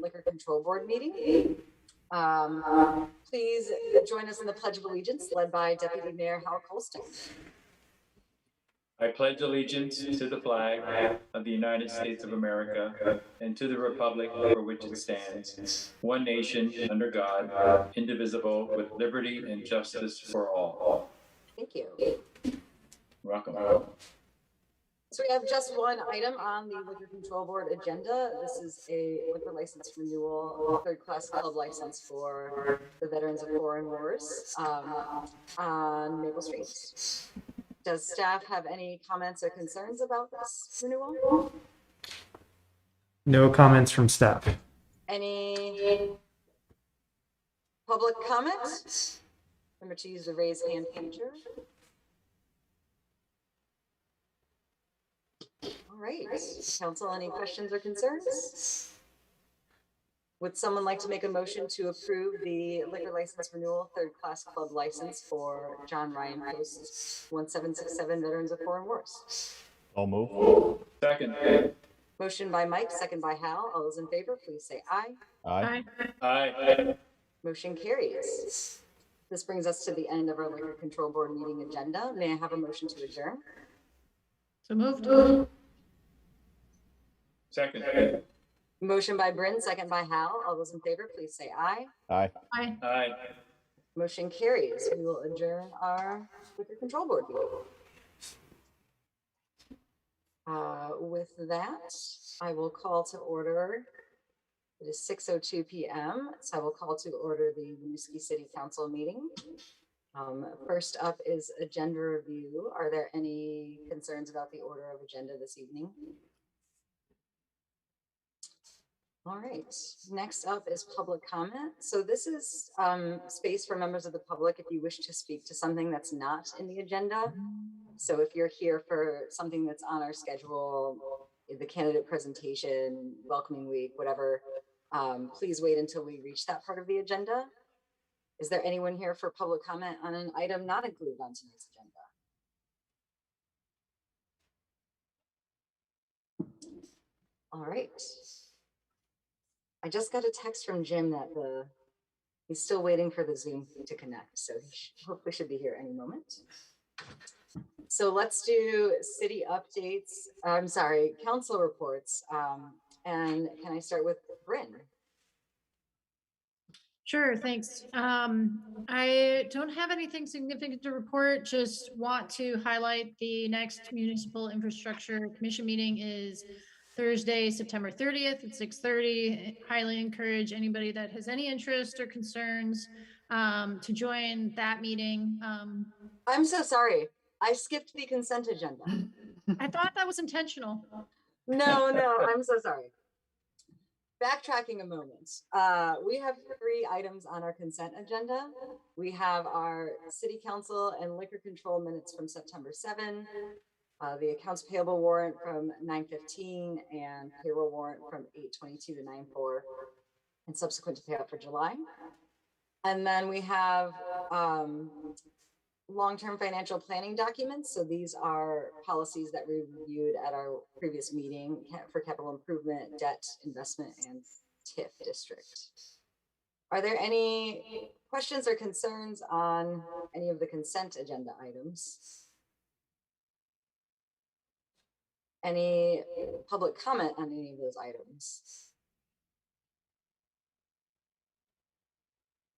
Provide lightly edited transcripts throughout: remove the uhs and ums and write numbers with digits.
Liquor Control Board meeting. Please join us in the Pledge of Allegiance led by Deputy Mayor Hal Colston. I pledge allegiance to the flag of the United States of America and to the republic for which it stands, one nation under God, indivisible, with liberty and justice for all. Thank you. Welcome. So we have just one item on the Liquor Control Board agenda. This is a liquor license renewal, third-class club license for the Veterans of Foreign Wars on Maple Street. Does staff have any comments or concerns about this renewal? No comments from staff. Any public comment? Remember to use the raise hand feature. All right, council, any questions or concerns? Would someone like to make a motion to approve the liquor license renewal, third-class club license for John Ryan Post 1767 Veterans of Foreign Wars? I'll move. Second. Motion by Mike, second by Hal. All those in favor, please say aye. Aye. Aye. Motion carries. This brings us to the end of our Liquor Control Board meeting agenda. May I have a motion to adjourn? So moved. Second. Motion by Bryn, second by Hal. All those in favor, please say aye. Aye. Aye. Aye. Motion carries. We will adjourn our Liquor Control Board meeting. With that, I will call to order. It is 6:02 p.m. So I will call to order the Winooski City Council meeting. First up is agenda review. Are there any concerns about the order of agenda this evening? All right, next up is public comment. So this is space for members of the public if you wish to speak to something that's not in the agenda. So if you're here for something that's on our schedule, the candidate presentation, welcoming week, whatever, please wait until we reach that part of the agenda. Is there anyone here for public comment on an item not included on tonight's agenda? All right. I just got a text from Jim that he's still waiting for the Zoom to connect, so he hopefully should be here any moment. So let's do city updates. I'm sorry, council reports. And can I start with Bryn? Sure, thanks. I don't have anything significant to report, just want to highlight the next Municipal Infrastructure Commission meeting is Thursday, September 30th at 6:30. Highly encourage anybody that has any interest or concerns to join that meeting. I'm so sorry. I skipped the consent agenda. I thought that was intentional. No, I'm so sorry. Backtracking a moment. We have 3 items on our consent agenda. We have our city council and liquor control minutes from September 7, the accounts payable warrant from 9/15 and payroll warrant from 8/22 to 9/4 and subsequent to payout for July. And then we have long-term financial planning documents. So these are policies that we reviewed at our previous meeting for capital improvement, debt, investment, and TIF district. Are there any questions or concerns on any of the consent agenda items? Any public comment on any of those items?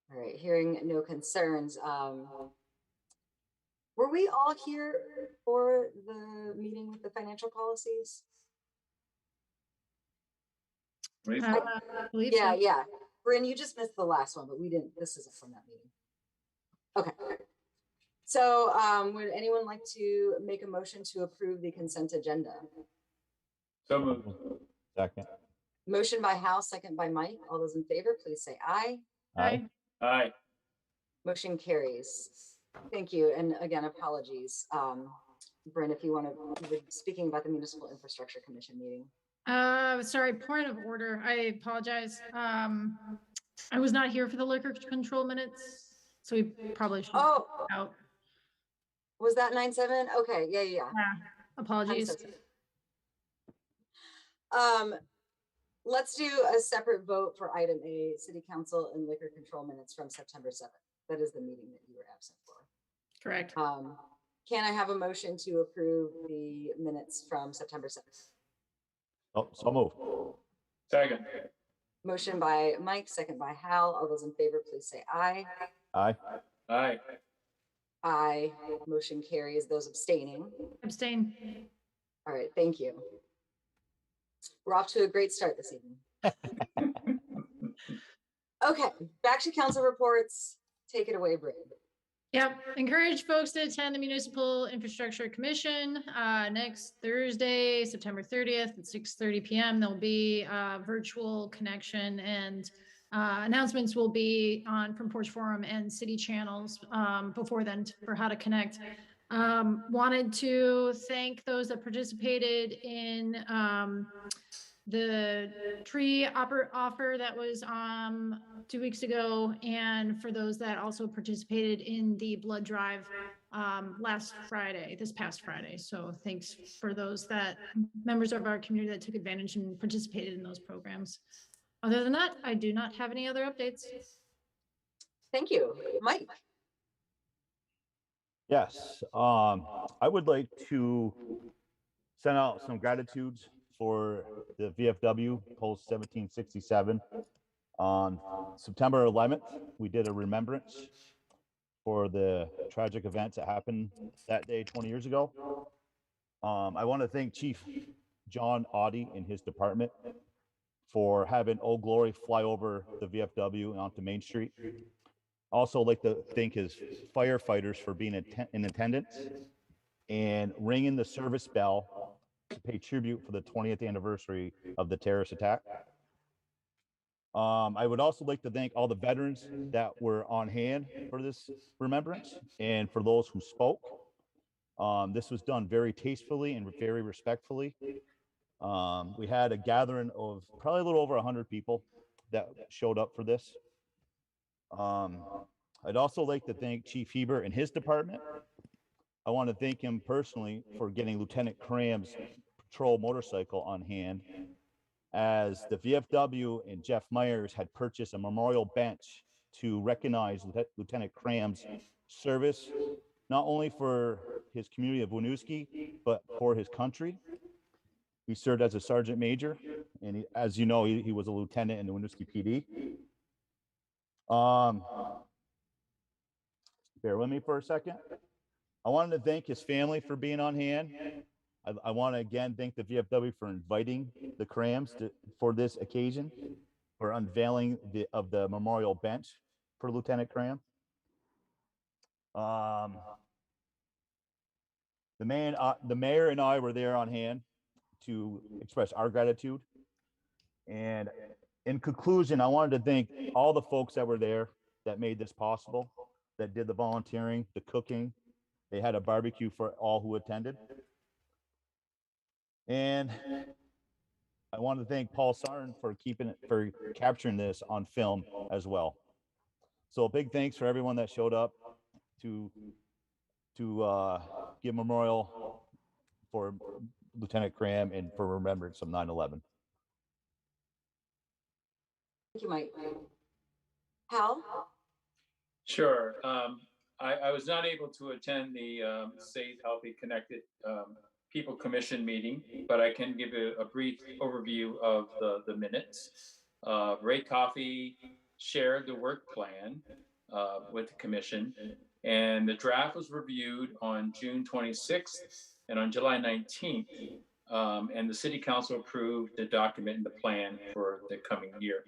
All right, hearing no concerns. Were we all here for the meeting with the financial policies? I believe so. Yeah. Bryn, you just missed the last one, but we didn't. This isn't from that meeting. Okay. So would anyone like to make a motion to approve the consent agenda? So moved. Second. Motion by Hal, second by Mike. All those in favor, please say aye. Aye. Aye. Motion carries. Thank you. And again, apologies. Bryn, if you want to, you were speaking about the Municipal Infrastructure Commission meeting. Sorry, point of order. I apologize. I was not here for the liquor control minutes, so we probably should out. Was that 9/7? Okay, yeah. Apologies. So let's do a separate vote for item A, city council and liquor control minutes from September 7th. That is the meeting that you were absent for. Correct. Can I have a motion to approve the minutes from September 7th? Oh, so move. Second. Motion by Mike, second by Hal. All those in favor, please say aye. Aye. Aye. Aye. Motion carries. Those abstaining. Abstain. All right, thank you. We're off to a great start this evening. Okay, back to council reports. Take it away, Britt. Yep, encourage folks to attend the Municipal Infrastructure Commission next Thursday, September 30th at 6:30 p.m. There'll be a virtual connection, and announcements will be on Front Porch Forum and city channels before then for how to connect. Wanted to thank those that participated in the tree offer that was 2 weeks ago, and for those that also participated in the blood drive this past Friday. So thanks for those that members of our community that took advantage and participated in those programs. Other than that, I do not have any other updates. Thank you. Mike. Yes, I would like to send out some gratitudes for the VFW Post 1767. On September 11th, we did a remembrance for the tragic events that happened that day 20 years ago. I want to thank Chief John Audie and his department for having Old Glory fly over the VFW and onto Main Street. Also like to thank his firefighters for being in attendance and ringing the service bell to pay tribute for the 20th anniversary of the terrorist attack. I would also like to thank all the veterans that were on hand for this remembrance and for those who spoke. This was done very tastefully and very respectfully. We had a gathering of probably a little over 100 people that showed up for this. I'd also like to thank Chief Heber and his department. I want to thank him personally for getting Lieutenant Cram's patrol motorcycle on hand, as the VFW and Jeff Myers had purchased a memorial bench to recognize Lieutenant Cram's service, not only for his community of Winooski, but for his country. He served as a sergeant major, and as you know, he was a lieutenant in the Winooski PD. Bear with me for a second. I wanted to thank his family for being on hand. I want to again thank the VFW for inviting the Crams for this occasion, for unveiling the memorial bench for Lieutenant Cram. The mayor and I were there on hand to express our gratitude. And in conclusion, I wanted to thank all the folks that were there that made this possible, that did the volunteering, the cooking. They had a barbecue for all who attended. And I want to thank Paul Sarn for capturing this on film as well. So a big thanks for everyone that showed up to give memorial for Lieutenant Cram and for remembrance of 9/11. Thank you, Mike. Hal? Sure. I was not able to attend the Safe, Healthy, Connected People Commission meeting, but I can give a brief overview of the minutes. Ray Coffey shared the work plan with the commission, and the draft was reviewed on June 26th and on July 19th, and the city council approved the document and the plan for the coming year.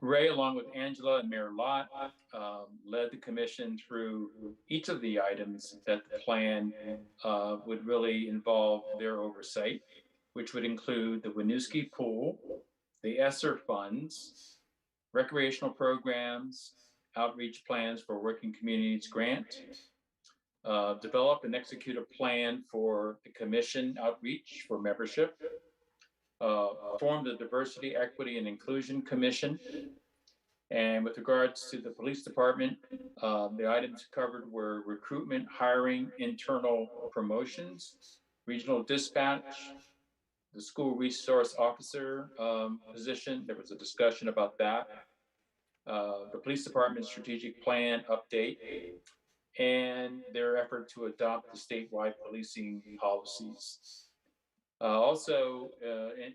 Ray, along with Angela and Mayor Lott, led the commission through each of the items that the plan would really involve their oversight, which would include the Winooski pool, the ESSER funds, recreational programs, outreach plans for working communities grant, develop and execute a plan for the commission outreach for membership, form the Diversity, Equity, and Inclusion Commission. And with regards to the police department, the items covered were recruitment, hiring, internal promotions, regional dispatch, the school resource officer position. There was a discussion about that. The police department strategic plan update, and their effort to adopt the statewide policing policies. Also,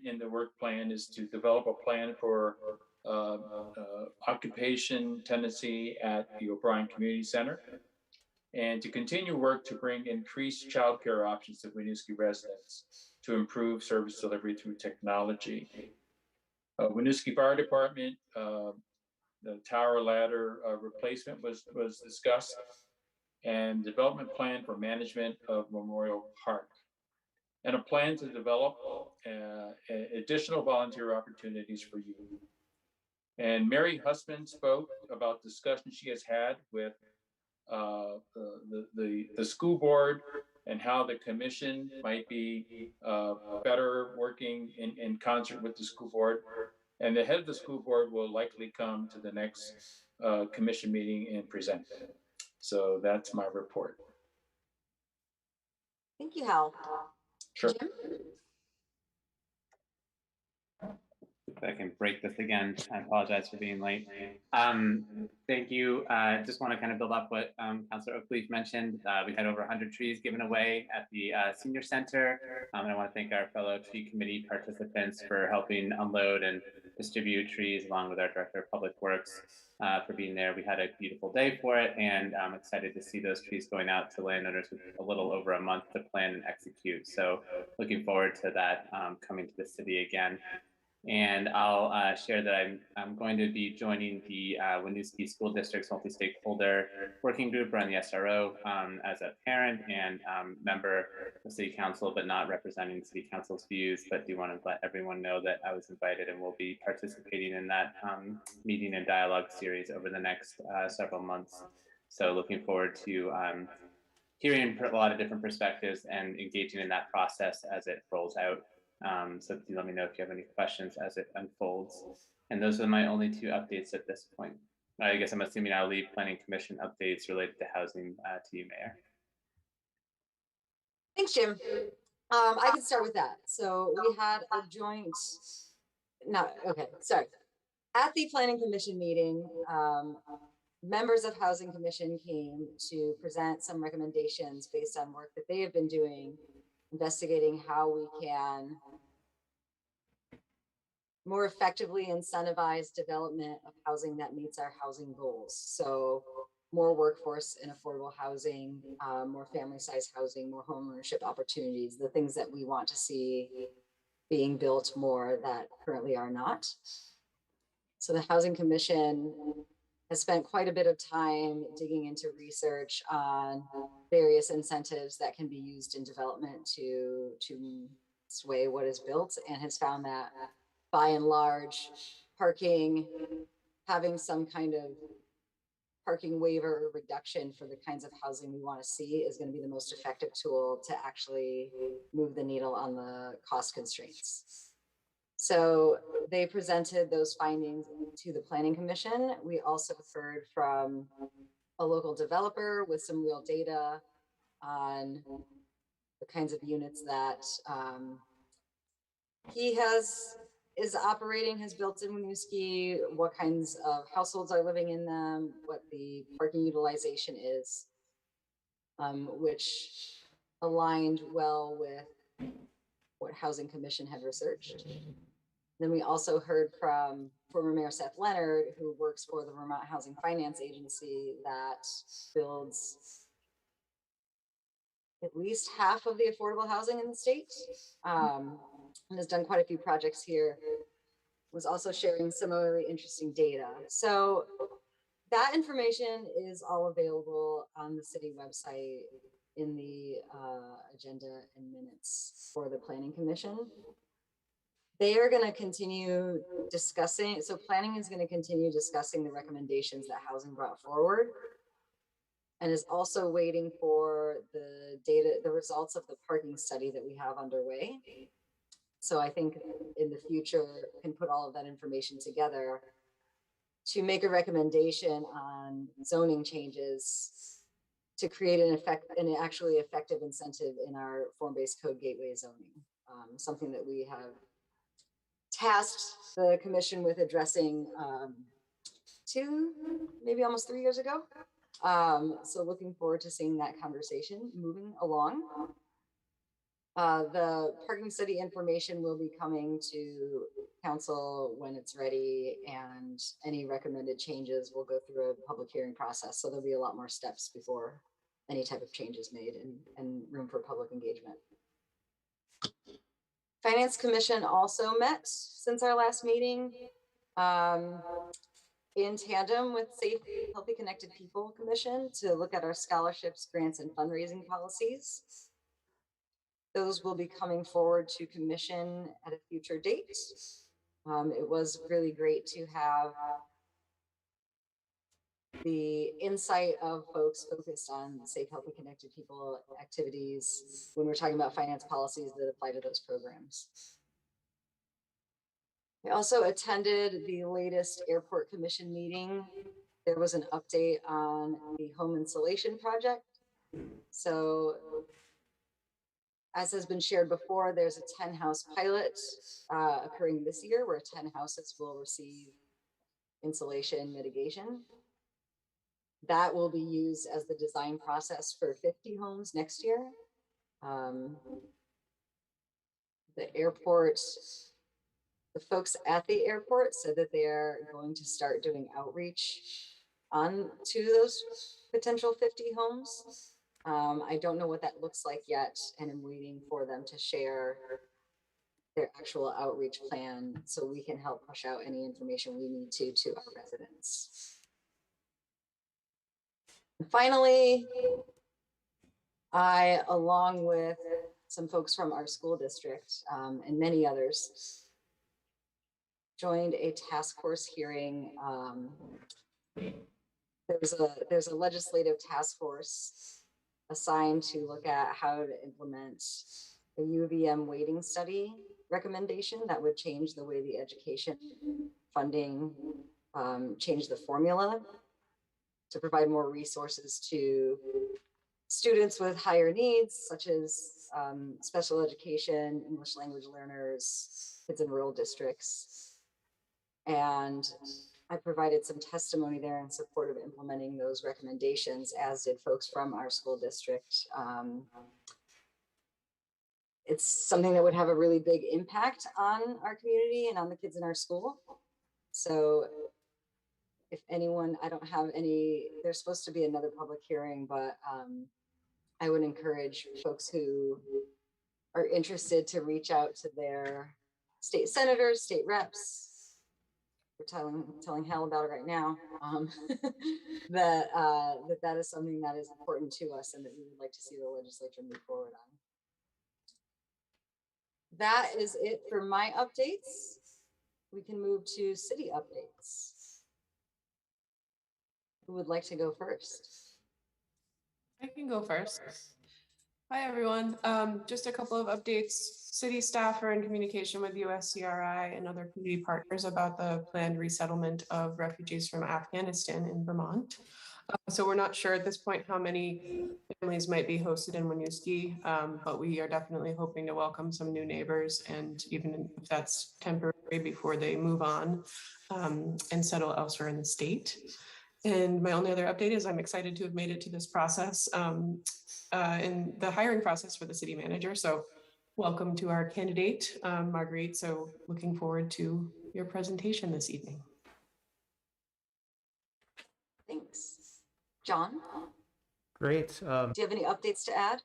in the work plan is to develop a plan for occupation tenancy at the O'Brien Community Center, and to continue work to bring increased childcare options to Winooski residents to improve service delivery through technology. Winooski Fire Department, the tower ladder replacement was discussed, and development plan for management of Memorial Park, and a plan to develop additional volunteer opportunities for youth. And Mary Husband spoke about discussions she has had with the school board and how the commission might be better working in concert with the school board. And the head of the school board will likely come to the next commission meeting and present. So that's my report. Thank you, Hal. Sure. Jim? If I can break this again, I apologize for being late. Thank you. Just want to kind of build off what Councilor Oakleaf mentioned. We had over 100 trees given away at the senior center. And I want to thank our fellow tree committee participants for helping unload and distribute trees, along with our Director of Public Works for being there. We had a beautiful day for it, and I'm excited to see those trees going out to landowners with a little over a month to plan and execute. So looking forward to that coming to the city again. And I'll share that I'm going to be joining the Winooski School District's multi-stakeholder working group around the SRO as a parent and member of City Council, but not representing City Council's views, but do want to let everyone know that I was invited and will be participating in that meeting and dialogue series over the next several months. So looking forward to hearing a lot of different perspectives and engaging in that process as it rolls out. So do let me know if you have any questions as it unfolds. And those are my only two updates at this point. I guess I'm assuming I'll leave Planning Commission updates related to housing to you, Mayor. Thanks, Jim. I can start with that. So we had a joint, sorry. At the Planning Commission meeting, members of Housing Commission came to present some recommendations based on work that they have been doing, investigating how we can more effectively incentivize development of housing that meets our housing goals. So more workforce and affordable housing, more family-sized housing, more homeownership opportunities, the things that we want to see being built more that currently are not. So the Housing Commission has spent quite a bit of time digging into research on various incentives that can be used in development to sway what is built, and has found that by and large, parking, having some kind of parking waiver or reduction for the kinds of housing we want to see is going to be the most effective tool to actually move the needle on the cost constraints. So they presented those findings to the Planning Commission. We also heard from a local developer with some real data on the kinds of units that he is operating, has built in Winooski, what kinds of households are living in them, what the parking utilization is, which aligned well with what Housing Commission had researched. Then we also heard from former Mayor Seth Leonard, who works for the Vermont Housing Finance Agency that builds at least half of the affordable housing in the state, and has done quite a few projects here, was also sharing similarly interesting data. So that information is all available on the city website in the agenda and minutes for the Planning Commission. They are going to continue discussing, so planning is going to continue discussing the recommendations that housing brought forward, and is also waiting for the data, the results of the parking study that we have underway. So I think in the future can put all of that information together to make a recommendation on zoning changes to create an actually effective incentive in our form-based code gateway zoning. something that we have tasked the commission with addressing 2, maybe almost 3 years ago. So looking forward to seeing that conversation moving along. The parking study information will be coming to council when it's ready, and any recommended changes will go through a public hearing process. So there'll be a lot more steps before any type of change is made, and room for public engagement. Finance Commission also met since our last meeting in tandem with Safe, Healthy, Connected People Commission to look at our scholarships, grants, and fundraising policies. Those will be coming forward to commission at a future date. It was really great to have the insight of folks focused on safe, healthy, connected people activities when we're talking about finance policies that apply to those programs. I also attended the latest Airport Commission meeting. There was an update on the home insulation project. So, as has been shared before, there's a 10-house pilot occurring this year where 10 houses will receive insulation mitigation. That will be used as the design process for 50 homes next year. The airport, the folks at the airport said that they are going to start doing outreach on to those potential 50 homes. I don't know what that looks like yet, and I'm waiting for them to share their actual outreach plan so we can help push out any information we need to our residents. And finally, I, along with some folks from our school district and many others, joined a task force hearing. There's a legislative task force assigned to look at how to implement a UVM weighting study recommendation that would change the way the education funding, change the formula to provide more resources to students with higher needs, such as special education, English language learners, kids in rural districts. And I provided some testimony there in support of implementing those recommendations, as did folks from our school district. It's something that would have a really big impact on our community and on the kids in our school. So if anyone, I don't have any, there's supposed to be another public hearing, but I would encourage folks who are interested to reach out to their state senators, state reps. We're telling Hal about it right now. That is something that is important to us and that we would like to see the legislature move forward on. That is it for my updates. We can move to city updates. Who would like to go first? I can go first. Hi, everyone. Just a couple of updates. City staff are in communication with USCRI and other community partners about the planned resettlement of refugees from Afghanistan in Vermont. So we're not sure at this point how many families might be hosted in Winooski, but we are definitely hoping to welcome some new neighbors, and even if that's temporary before they move on and settle elsewhere in the state. And my only other update is I'm excited to have made it to this process in the hiring process for the city manager. So welcome to our candidate, Marguerite. So looking forward to your presentation this evening. Thanks. John? Great. Do you have any updates to add?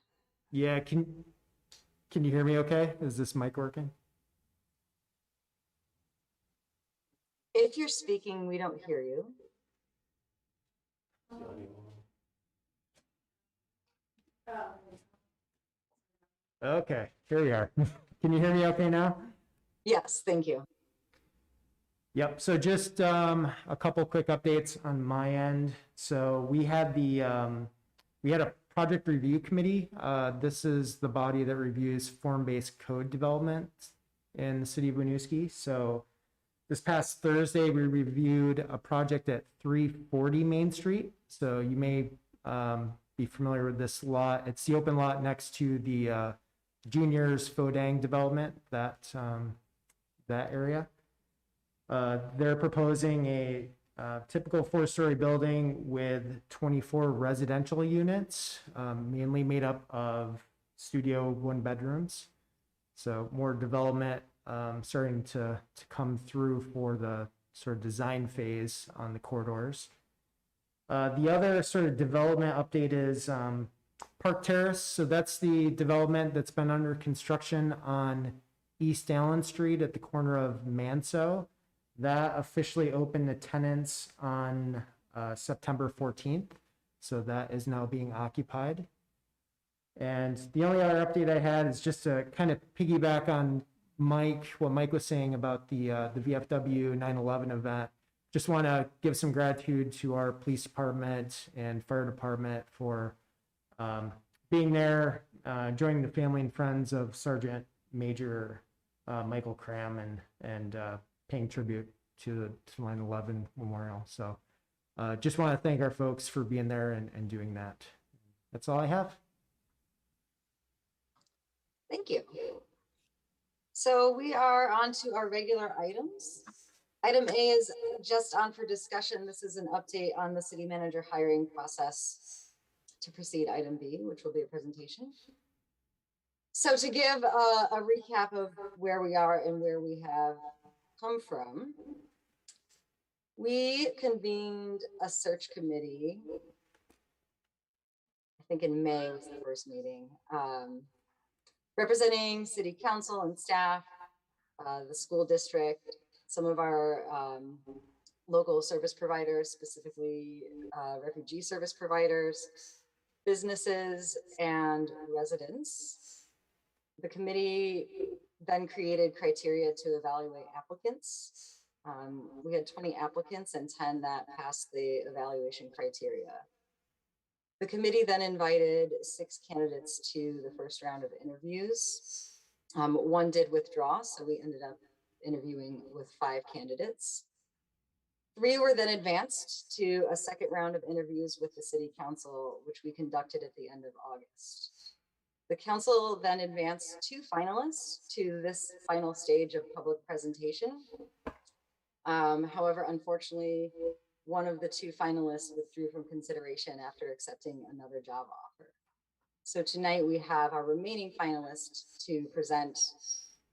Yeah, can you hear me okay? Is this mic working? If you're speaking, we don't hear you. Okay, here we are. Can you hear me okay now? Yes, thank you. Yep, so just a couple quick updates on my end. So we had a project review committee. This is the body that reviews form-based code development in the city of Winooski. So this past Thursday, we reviewed a project at 340 Main Street. So you may be familiar with this lot. It's the open lot next to the juniors Fodang development, that area. They're proposing a typical 4-story building with 24 residential units, mainly made up of studio 1 bedrooms. So more development starting to come through for the sort of design phase on the corridors. The other sort of development update is Park Terrace. So that's the development that's been under construction on East Allen Street at the corner of Manso. That officially opened to tenants on September 14th. So that is now being occupied. And the only other update I had is just to kind of piggyback on what Mike was saying about the VFW 9/11 event. Just want to give some gratitude to our police department and fire department for being there, joining the family and friends of Sergeant Major Michael Cram and paying tribute to 9/11 memorial. So just want to thank our folks for being there and doing that. That's all I have. Thank you. So we are on to our regular items. Item A is just on for discussion. This is an update on the city manager hiring process to proceed. Item B, which will be a presentation. So to give a recap of where we are and where we have come from, we convened a search committee, I think in May was the first meeting, representing city council and staff, the school district, some of our local service providers, specifically refugee service providers, businesses, and residents. The committee then created criteria to evaluate applicants. We had 20 applicants and 10 that passed the evaluation criteria. The committee then invited 6 candidates to the first round of interviews. 1 did withdraw, so we ended up interviewing with 5 candidates. 3 were then advanced to a second round of interviews with the city council, which we conducted at the end of August. The council then advanced 2 finalists to this final stage of public presentation. However, unfortunately, one of the 2 finalists withdrew from consideration after accepting another job offer. So tonight we have our remaining finalists to present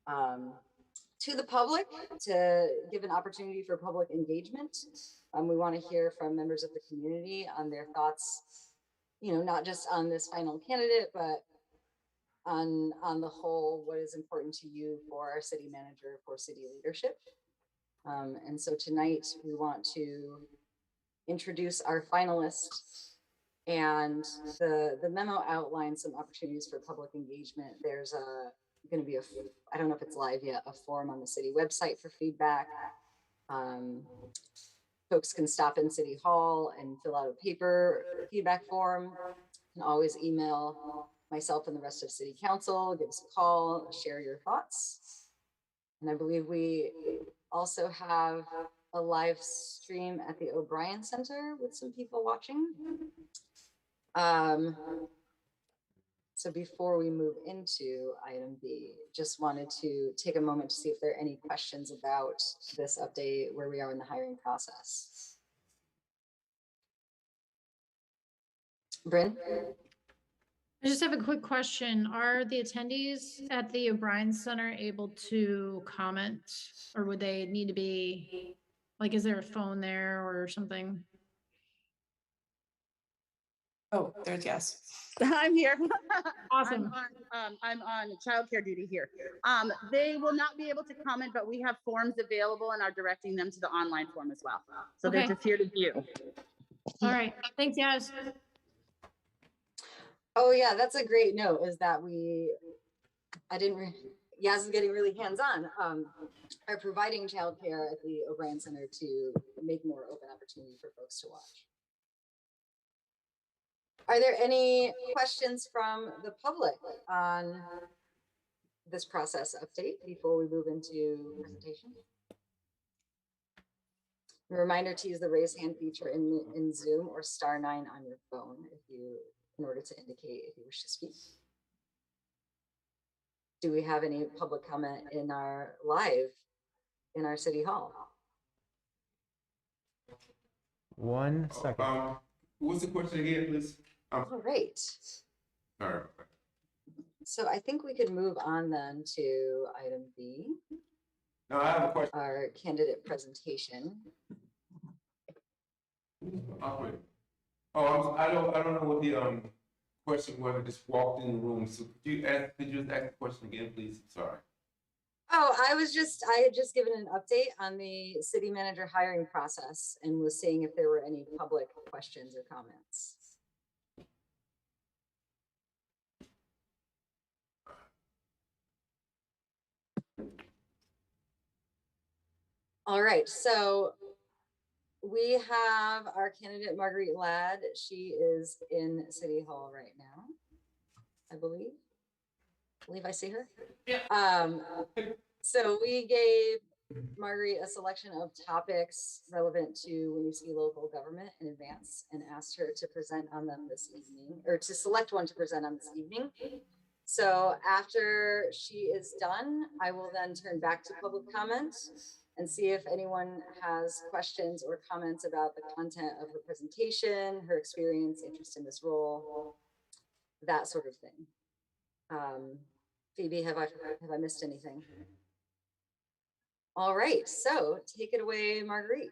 to the public to give an opportunity for public engagement. We want to hear from members of the community on their thoughts, not just on this final candidate, but on the whole, what is important to you for our city manager, for city leadership. And so tonight we want to introduce our finalists, and the memo outlines some opportunities for public engagement. There's going to be I don't know if it's live yet, a forum on the city website for feedback. Folks can stop in City Hall and fill out a paper feedback form, and always email myself and the rest of City Council, give us a call, share your thoughts. And I believe we also have a live stream at the O'Brien Center with some people watching. So before we move into item B, just wanted to take a moment to see if there are any questions about this update, where we are in the hiring process. Bryn? I just have a quick question. Are the attendees at the O'Brien Center able to comment, or would they need to be, like, is there a phone there or something? Oh, there's yes. I'm here. Awesome. I'm on childcare duty here. They will not be able to comment, but we have forms available and are directing them to the online form as well. So Okay. they're just here to view. All right. Thanks, Yaz. Oh yeah, that's a great note, is that Yaz is getting really hands-on, are providing childcare at the O'Brien Center to make more open opportunity for folks to watch. Are there any questions from the public on this process update before we move into presentation? A reminder to use the raise hand feature in Zoom, or *9 on your phone in order to indicate if you wish to speak. do we have any public comment in our city hall? 1 second. What's the question again, please? All right. All right. So I think we could move on then to item B, No, I have a question. our candidate presentation. I'll quit. I don't know what the question was. I just walked in the room. So could you just ask the question again, please? Sorry. Oh, I had just given an update on the city manager hiring process and was seeing if there were any public questions or comments. All right, so we have our candidate Marguerite Ladd. She is in City Hall right now, I believe. I see her. Yeah. So we gave Marguerite a selection of topics relevant to Winooski local government in advance and asked her to present on them this evening, or to select one to present on this evening. So after she is done, I will then turn back to public comment and see if anyone has questions or comments about the content of her presentation, her experience, interest in this role, that sort of thing. Phoebe, have I missed anything? All right, so take it away, Marguerite.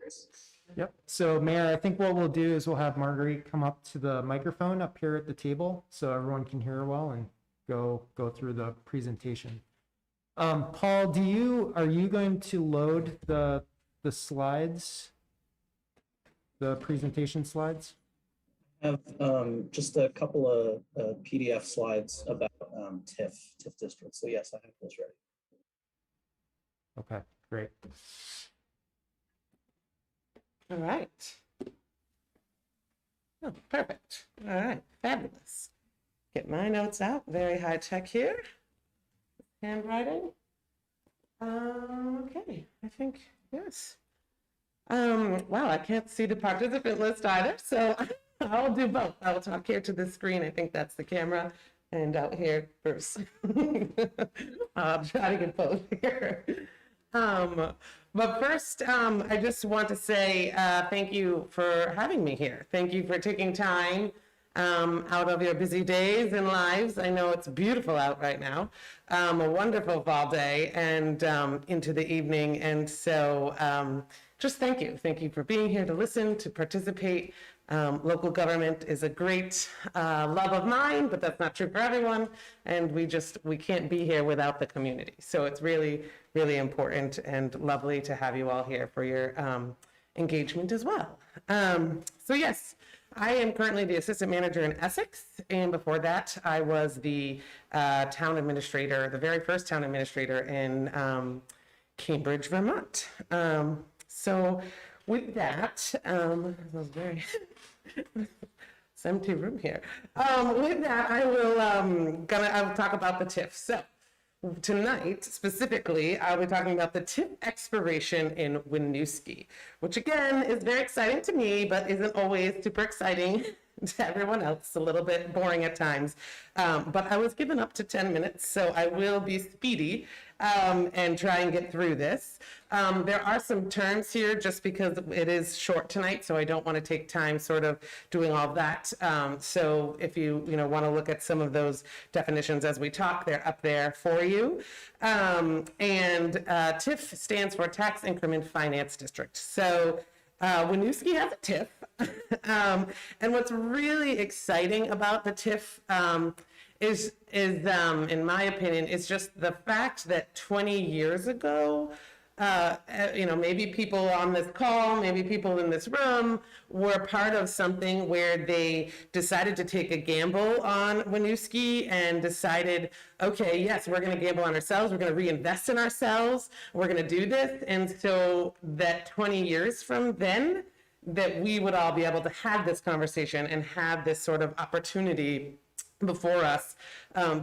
Yep. So Mayor, I think what we'll do is we'll have Marguerite come up to the microphone up here at the table so everyone can hear her well and go through the presentation. Paul, are you going to load the slides, the presentation slides? I have just a couple of PDF slides about TIF districts. So yes, I have those ready. Okay, great. All right. Oh, perfect. All right, fabulous. Get my notes out, very high tech here. Handwriting. Okay, I think, yes. Wow, I can't see the participant list either, so I'll do both. I'll talk here to the screen. I think that's the camera, and out here, Bruce. I'll try to get both here. But first, I just want to say thank you for having me here. Thank you for taking time out of your busy days and lives. I know it's beautiful out right now, a wonderful fall day and into the evening. And so just thank you. Thank you for being here to listen, to participate. Local government is a great love of mine, but that's not true for everyone. And we can't be here without the community. So it's really, really important and lovely to have you all here for your engagement as well. So yes, I am currently the assistant manager in Essex. And before that, I was the town administrator, the very first town administrator in Cambridge, Vermont. So with that, was very it's an empty room here. With that, I will talk about the TIF. So tonight, specifically, I'll be talking about the TIF expiration in Winooski, which again is very exciting to me, but isn't always super exciting to everyone else, a little bit boring at times. But I was given up to 10 minutes, so I will be speedy and try and get through this. There are some terms here just because it is short tonight, so I don't want to take time sort of doing all that. So if you want to look at some of those definitions as we talk, they're up there for you. And TIF stands for Tax Increment Finance District. So Winooski has a TIF. And what's really exciting about the TIF is in my opinion, is just the fact that 20 years ago, maybe people on this call, maybe people in this room were part of something where they decided to take a gamble on Winooski and decided, okay, yes, we're going to gamble on ourselves. We're going to reinvest in ourselves. We're going to do this. And so that 20 years from then, that we would all be able to have this conversation and have this sort of opportunity before us,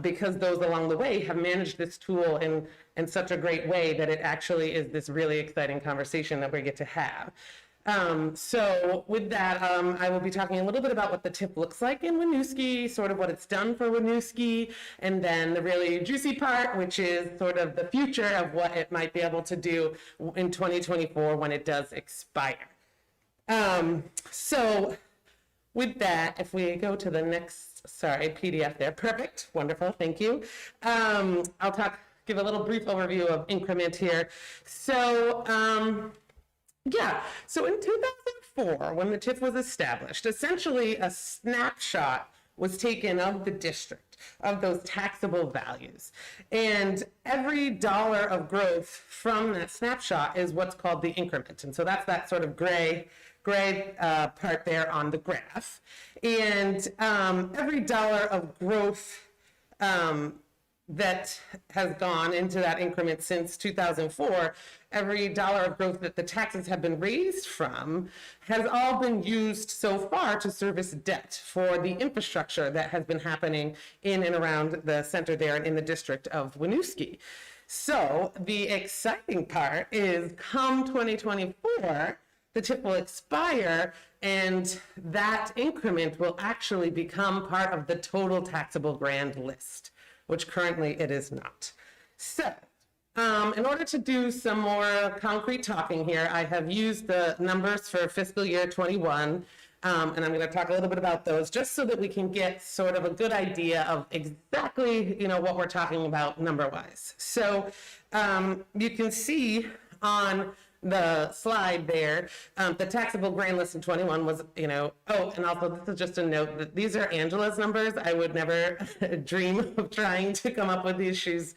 because those along the way have managed this tool in such a great way that it actually is this really exciting conversation that we get to have. So with that, I will be talking a little bit about what the TIP looks like in Winooski, sort of what it's done for Winooski, and then the really juicy part, which is sort of the future of what it might be able to do in 2024 when it does expire. So with that, if we go to the next, sorry, PDF there, perfect, wonderful, thank you. I'll give a little brief overview of increment here. So, yeah, so in 2004, when the TIF was established, essentially a snapshot was taken of the district, of those taxable values. And every dollar of growth from that snapshot is what's called the increment. And so that's that sort of gray part there on the graph. And every dollar of growth that has gone into that increment since 2004, every dollar of growth that the taxes have been raised from has all been used so far to service debt for the infrastructure that has been happening in and around the center there and in the district of Winooski. So the exciting part is come 2024, the TIP will expire and that increment will actually become part of the total taxable grand list, which currently it is not. So, in order to do some more concrete talking here, I have used the numbers for fiscal year 21, and I'm going to talk a little bit about those just so that we can get sort of a good idea of exactly, what we're talking about number-wise. So, you can see on the slide there, the taxable grand list in 21 was, oh, and also this is just a note that these are Angela's numbers. I would never dream of trying to come up with these. She's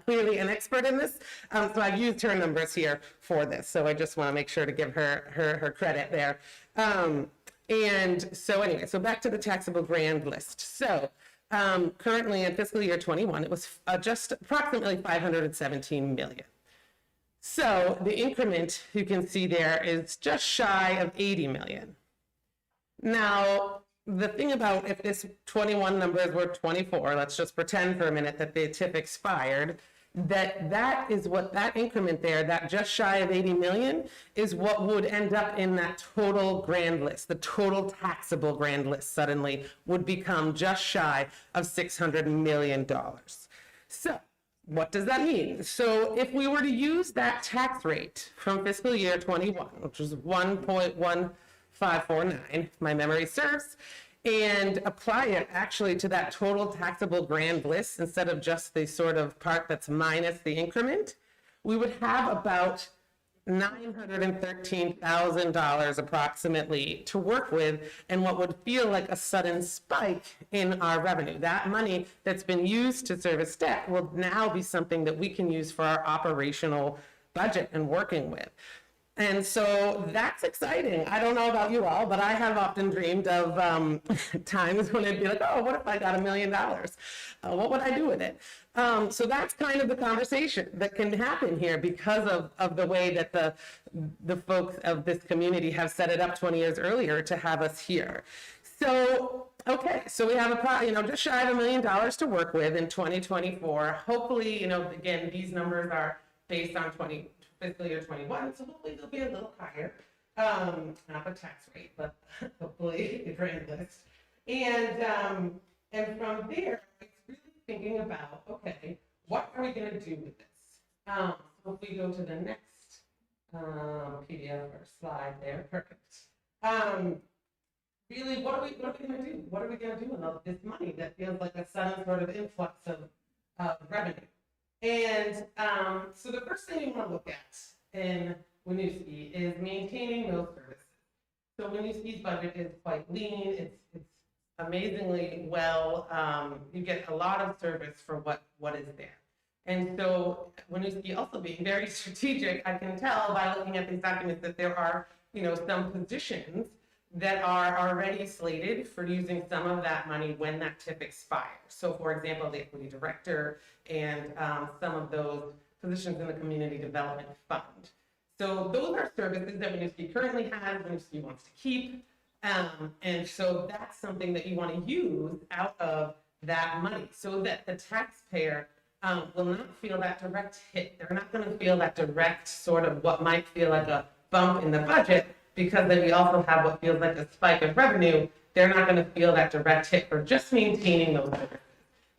clearly an expert in this. So I've used her numbers here for this. So I just want to make sure to give her credit there. And so anyway, so back to the taxable grand list. So currently in fiscal year 21, it was just approximately 517 million. So the increment you can see there is just shy of 80 million. Now, the thing about if this 21 numbers were 24, let's just pretend for a minute that the TIP expired, that is what that increment there, that just shy of 80 million, is what would end up in that total grand list. The total taxable grand list suddenly would become just shy of $600 million. So, what does that mean? So if we were to use that tax rate from fiscal year 21, which was 1.1549, if my memory serves, and apply it actually to that total taxable grand list instead of just the sort of part that's minus the increment, we would have about $913,000 approximately to work with, and what would feel like a sudden spike in our revenue. That money that's been used to service debt will now be something that we can use for our operational budget and working with. And so that's exciting. I don't know about you all, but I have often dreamed of times when it'd be like, oh, what if I got $1 million? What would I do with it? So that's kind of the conversation that can happen here because of the way that the folks of this community have set it up 20 years earlier to have us here. So, okay, so we have just shy of $1 million to work with in 2024. Hopefully, again, these numbers are based on fiscal year 21, so hopefully they'll be a little higher. Not the tax rate, but hopefully the grand list. And from there, it's really thinking about, okay, what are we going to do with this? So if we go to the next PDF or slide there, perfect. Really, what are we going to do? What are we going to do with all this money that feels like a sudden sort of influx of revenue? And so the first thing you want to look at in Winooski is maintaining those services. So Winooski's budget is quite lean. It's amazingly well. You get a lot of service for what is there. And so Winooski also being very strategic, I can tell by looking at these documents that there are, some positions that are already slated for using some of that money when that TIP expires. So for example, the equity director and some of those positions in the community development fund. So those are services that Winooski currently has, Winooski wants to keep. And so that's something that you want to use out of that money so that the taxpayer will not feel that direct hit. They're not going to feel that direct sort of what might feel like a bump in the budget, because then we also have what feels like a spike of revenue, they're not going to feel that direct hit for just maintaining those services.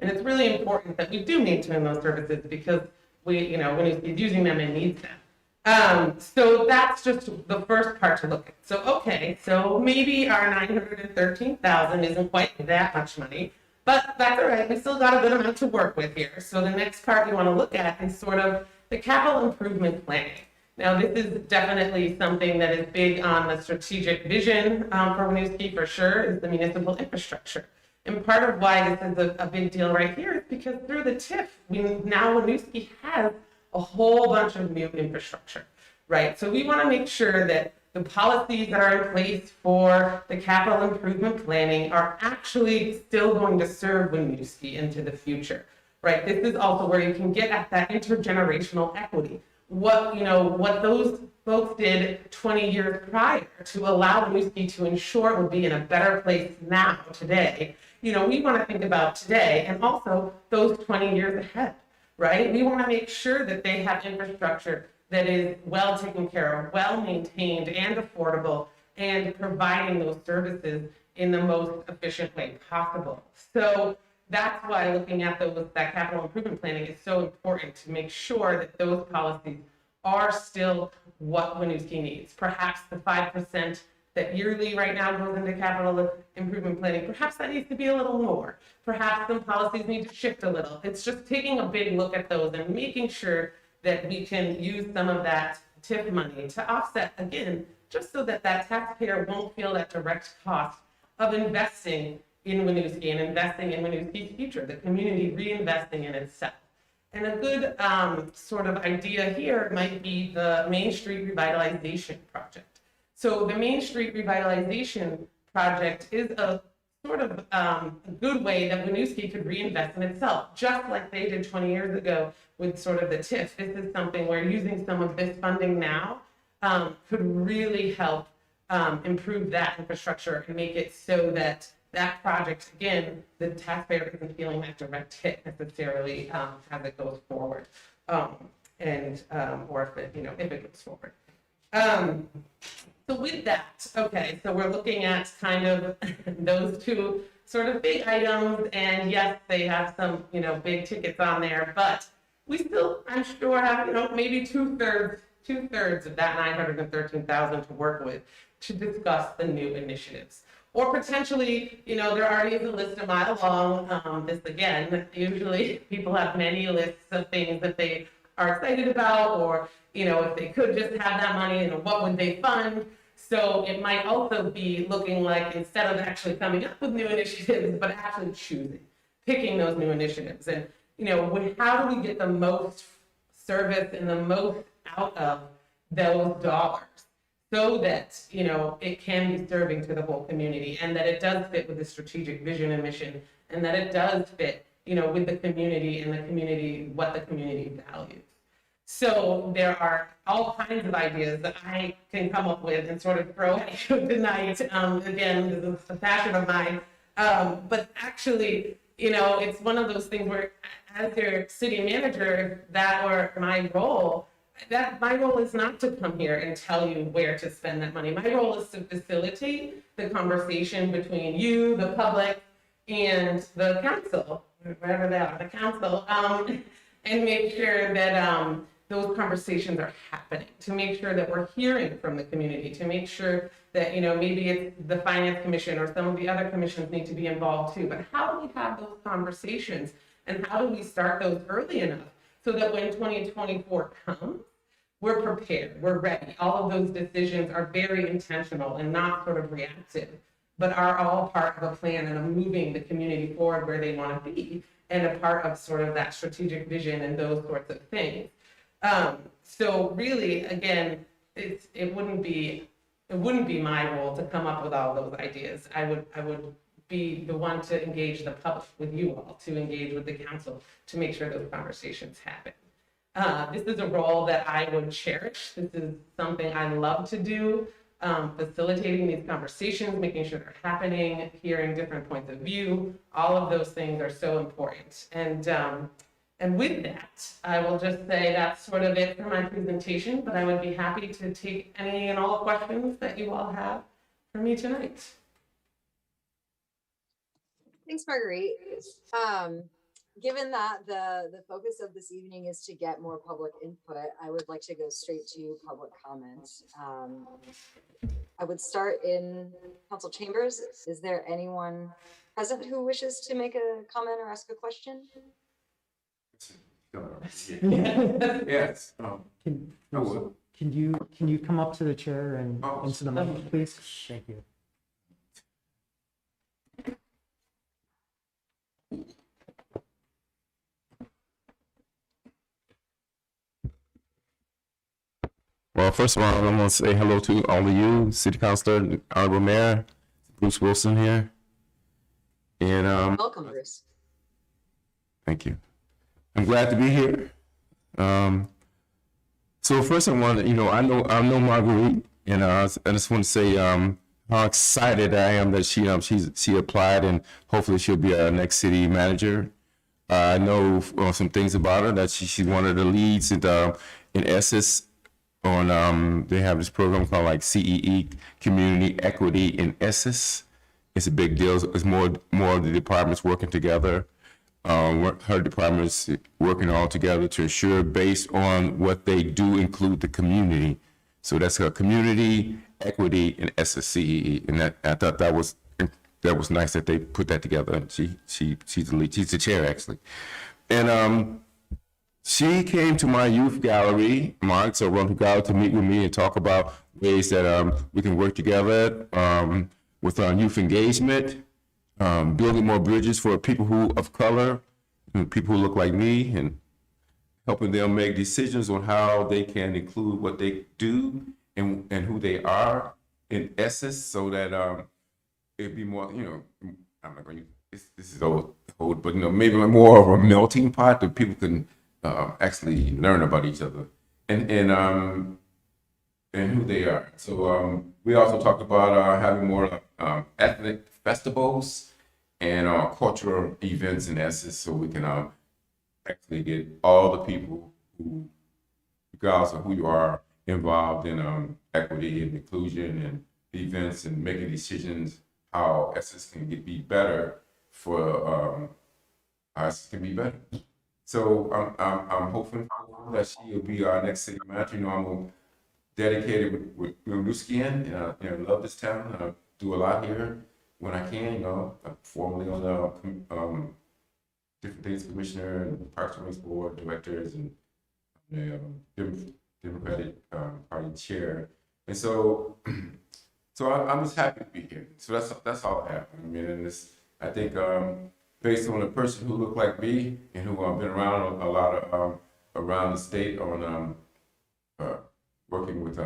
And it's really important that we do maintain those services because when he's using them and needs them. So that's just the first part to look at. So, okay, so maybe our 913,000 isn't quite that much money, but that's all right. We still got a good amount to work with here. So the next part you want to look at is sort of the capital improvement planning. Now, this is definitely something that is big on the strategic vision for Winooski for sure, is the municipal infrastructure. And part of why this is a big deal right here is because through the TIF, Winooski has a whole bunch of new infrastructure, right? So we want to make sure that the policies that are in place for the capital improvement planning are actually still going to serve Winooski into the future, right? This is also where you can get at that intergenerational equity. What those folks did 20 years prior to allow Winooski to ensure it would be in a better place now, today. We want to think about today and also those 20 years ahead, right? We want to make sure that they have infrastructure that is well taken care of, well maintained and affordable, and providing those services in the most efficient way possible. So that's why looking at that capital improvement planning is so important, to make sure that those policies are still what Winooski needs. Perhaps the 5% that yearly right now goes into capital improvement planning, perhaps that needs to be a little more. Perhaps some policies need to shift a little. It's just taking a big look at those and making sure that we can use some of that TIF money to offset, again, just so that taxpayer won't feel that direct cost of investing in Winooski and investing in Winooski's future, the community reinvesting in itself. And a good sort of idea here might be the Main Street Revitalization Project. So the Main Street Revitalization Project is a sort of a good way that Winooski could reinvest in itself, just like they did 20 years ago with sort of the TIF. This is something where using some of this funding now could really help improve that infrastructure and make it so that that project, again, the taxpayer isn't feeling that direct hit necessarily as it goes forward, or if it goes forward. So with that, okay, so we're looking at kind of those two sort of big items, and yes, they have some, big tickets on there, but we still, I'm sure, have, maybe two-thirds of that 913,000 to work with to discuss the new initiatives. Or potentially, there already is a list a mile long. This again, usually people have many lists of things that they are excited about, or if they could just have that money, what would they fund? So it might also be looking like, instead of actually coming up with new initiatives, but actually picking those new initiatives. And how do we get the most service and the most out of those dollars, so that it can be serving to the whole community, and that it does fit with the strategic vision and mission, and that it does fit with the community and what the community values. So there are all kinds of ideas that I can come up with and sort of throw at you tonight. Again, this is a passion of mine. But actually, it's one of those things where, as your city manager, my role is not to come here and tell you where to spend that money. My role is to facilitate the conversation between you, the public, and the council, wherever they are, the council, and make sure that those conversations are happening, to make sure that we're hearing from the community, to make sure that, maybe it's the Finance Commission or some of the other commissions need to be involved too. But how do we have those conversations, and how do we start those early enough so that when 2024 comes, we're prepared, we're ready. All of those decisions are very intentional and not sort of reactive, but are all part of a plan and of moving the community forward where they want to be, and a part of sort of that strategic vision and those sorts of things. So really, again, it wouldn't be my role to come up with all those ideas. I would be the one to engage the public, with you all, to engage with the council, to make sure those conversations happen. This is a role that I would cherish. This is something I love to do, facilitating these conversations, making sure they're happening, hearing different points of view. All of those things are so important. And And with that, I will just say that's sort of it for my presentation, but I would be happy to take any and all questions that you all have for me tonight. Thanks, Marguerite. Given that the focus of this evening is to get more public input, I would like to go straight to public comments. I would start in council chambers. Is there anyone present who wishes to make a comment or ask a question? Yes. I would. Can you come up to the chair and Oh. into the mic, please? Thank you. Well, first of all, I want to say hello to all of you, City Councilor, Honorable Mayor, Bruce Wilson here. And Welcome, Bruce. thank you. I'm glad to be here. So first I want to, I know Marguerite, and I just want to say how excited I am that she applied, and hopefully she'll be our next city manager. I know some things about her, that she's one of the leads in Essex on they have this program called like CEE, Community Equity in Essex. It's a big deal. It's more of the departments working together. Her departments working all together to ensure, based on what they do, include the community. So that's her Community Equity in Essex, CEE, and I thought that was nice that they put that together. She's the lead. She's the chair actually, and she came to my youth gallery, so Run Gallery, to meet with me and talk about ways that we can work together with our youth engagement, building more bridges for people of color, people who look like me, and helping them make decisions on how they can include what they do and who they are in Essex, so that it'd be more, I'm not going to, this is old, but maybe more of a melting pot that people can actually learn about each other and who they are. So we also talked about having more ethnic festivals and cultural events in Essex, so we can actually get all the people who, regardless of who you are, involved in equity and inclusion and events and making decisions how Essex can be better for Essex can be better. So I'm hoping that she will be our next city manager. I'm dedicated with Winooski, and I love this town. I do a lot here when I can. I'm formally on the different things, commissioner and Parks and Rec board directors, and Democratic Party chair. And so I'm just happy to be here. So that's all I have. I mean, and I think. Based on a person who looked like me and who I've been around a lot of around the state on working with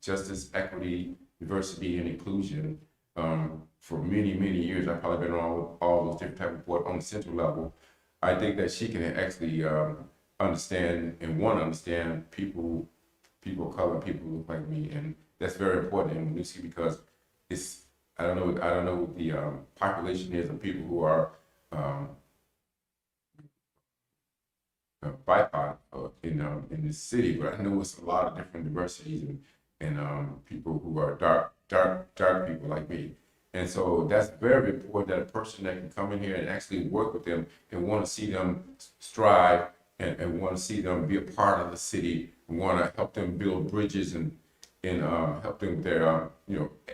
justice, equity, diversity, and inclusion for many years. I've probably been around with all those different types of boards on the central level. I think that she can actually understand and want to understand people of color, people who look like me, and that's very important in Winooski because I don't know what the population is of people who are BIPOC in this city, but I know it's a lot of different diversities and people who are dark people like me. And so that's very important, that a person that can come in here and actually work with them and want to see them strive and want to see them be a part of the city, and want to help them build bridges and help them with their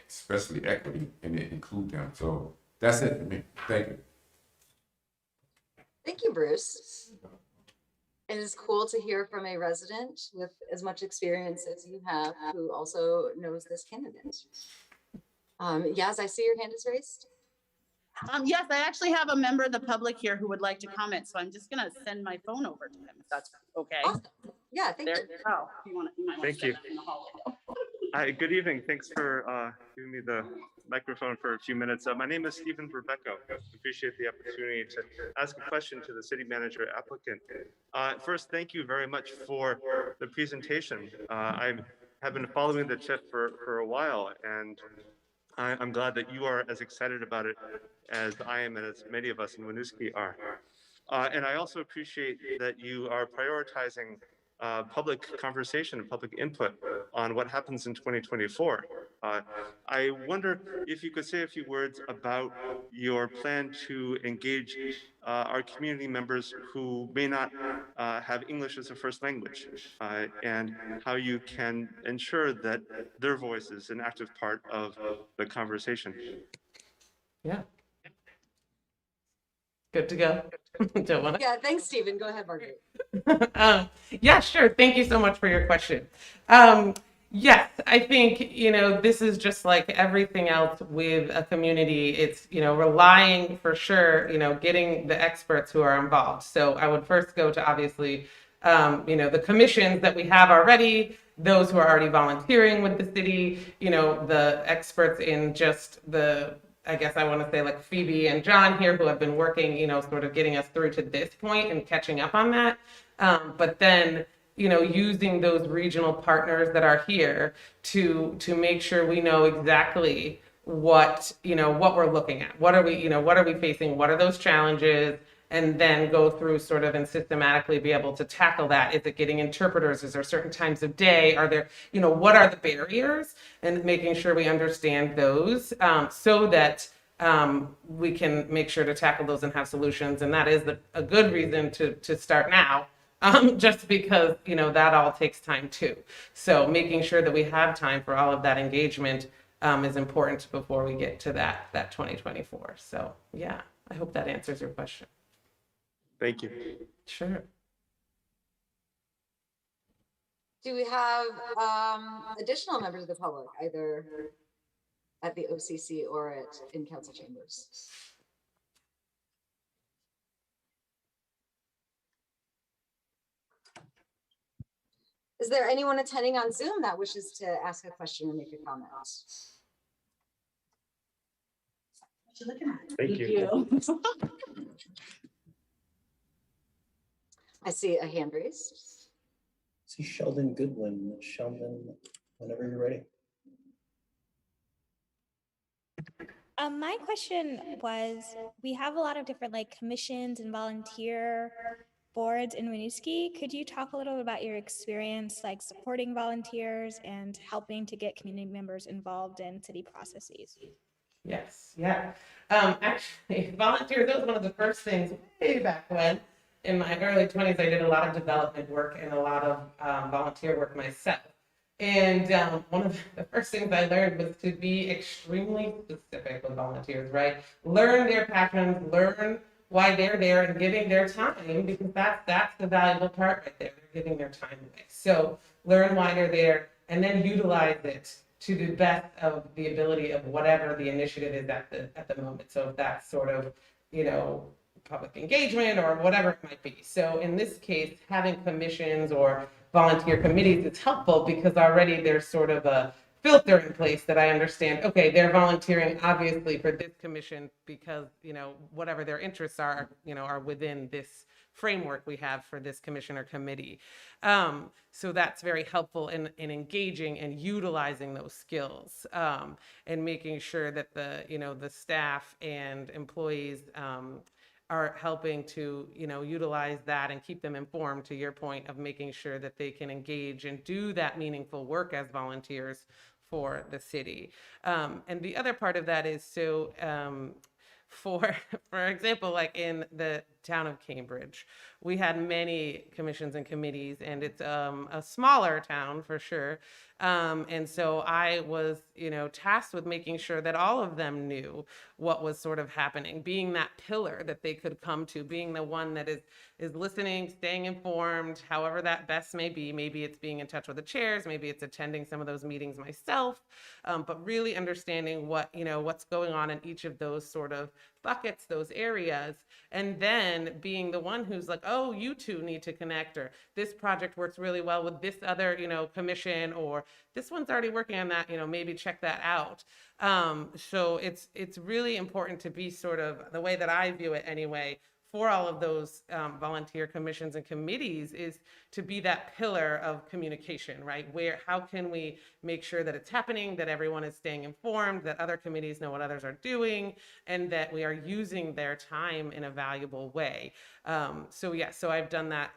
especially equity and include them. So that's it for me. Thank you. Thank you, Bruce. It is cool to hear from a resident with as much experience as you have, who also knows this candidate. Yaz, I see your hand is raised. Yes, I actually have a member of the public here who would like to comment, so I'm just gonna send my phone over to him if that's okay. Awesome. Yeah, thank you. Oh, you might wanna Thank you. step in the hallway. Hi, good evening. Thanks for giving me the microphone for a few minutes. My name is Stephen Rebecca. Appreciate the opportunity to ask a question to the city manager applicant. First, thank you very much for the presentation. I have been following the TIF for a while, and I'm glad that you are as excited about it as I am and as many of us in Winooski are. And I also appreciate that you are prioritizing public conversation and public input on what happens in 2024. I wonder if you could say a few words about your plan to engage our community members who may not have English as a first language, and how you can ensure that their voice is an active part of the conversation. Yeah. Good to go. Don't want to. Yeah, thanks, Stephen. Go ahead, Margaret. Yeah, sure. Thank you so much for your question. Yes, I think, this is just like everything else with a community. It's, relying for sure, getting the experts who are involved. So I would first go to obviously, the commissions that we have already, those who are already volunteering with the city, the experts in just I guess I want to say like Phoebe and John here who have been working, sort of getting us through to this point and catching up on that. But then, using those regional partners that are here to make sure we know exactly what we're looking at. What are we facing? What are those challenges? And then go through sort of and systematically be able to tackle that. Is it getting interpreters? Is there certain times of day? Are there, what are the barriers? And making sure we understand those so that we can make sure to tackle those and have solutions. And that is a good reason to start now, just because, that all takes time too. So making sure that we have time for all of that engagement is important before we get to that 2024. So yeah, I hope that answers your question. Thank you. Sure. Do we have additional members of the public, either at the OCC or in council chambers? Is there anyone attending on Zoom that wishes to ask a question or make a comment? What you looking at? Thank you. I see a hand raised. See Sheldon Goodwin. Sheldon, whenever you're ready. My question was, we have a lot of different commissions and volunteer boards in Winooski. Could you talk a little bit about your experience supporting volunteers and helping to get community members involved in city processes? Yes, yeah. Actually, volunteers, that was one of the first things way back when. In my early 20s, I did a lot of development work and a lot of volunteer work myself. And one of the first things I learned was to be extremely specific with volunteers, right? Learn their passions, learn why they're there and giving their time, because that's the valuable part right there. They're giving their time away. So learn why they're there and then utilize it to the best of the ability of whatever the initiative is at the moment. So if that's sort of, public engagement or whatever it might be. So in this case, having commissions or volunteer committees, it's helpful because already there's sort of a filter in place that I understand, okay, they're volunteering obviously for this commission because, whatever their interests are, are within this framework we have for this commission or committee. So that's very helpful in engaging and utilizing those skills and making sure that the staff and employees are helping to, utilize that and keep them informed, to your point of making sure that they can engage and do that meaningful work as volunteers for the city. And the other part of that is for example, in the town of Cambridge, we had many commissions and committees, and it's a smaller town for sure. And so I was, tasked with making sure that all of them knew what was sort of happening, being that pillar that they could come to, being the one that is listening, staying informed, however that best may be. Maybe it's being in touch with the chairs, maybe it's attending some of those meetings myself, but really understanding what's going on in each of those sort of buckets, those areas, and then being the one who's like, oh, you two need to connect, or this project works really well with this other, commission, or this one's already working on that, maybe check that out. So it's really important to be sort of, the way that I view it anyway, for all of those volunteer commissions and committees is to be that pillar of communication, right? How can we make sure that it's happening, that everyone is staying informed, that other committees know what others are doing, and that we are using their time in a valuable way. So yeah, so I've done that,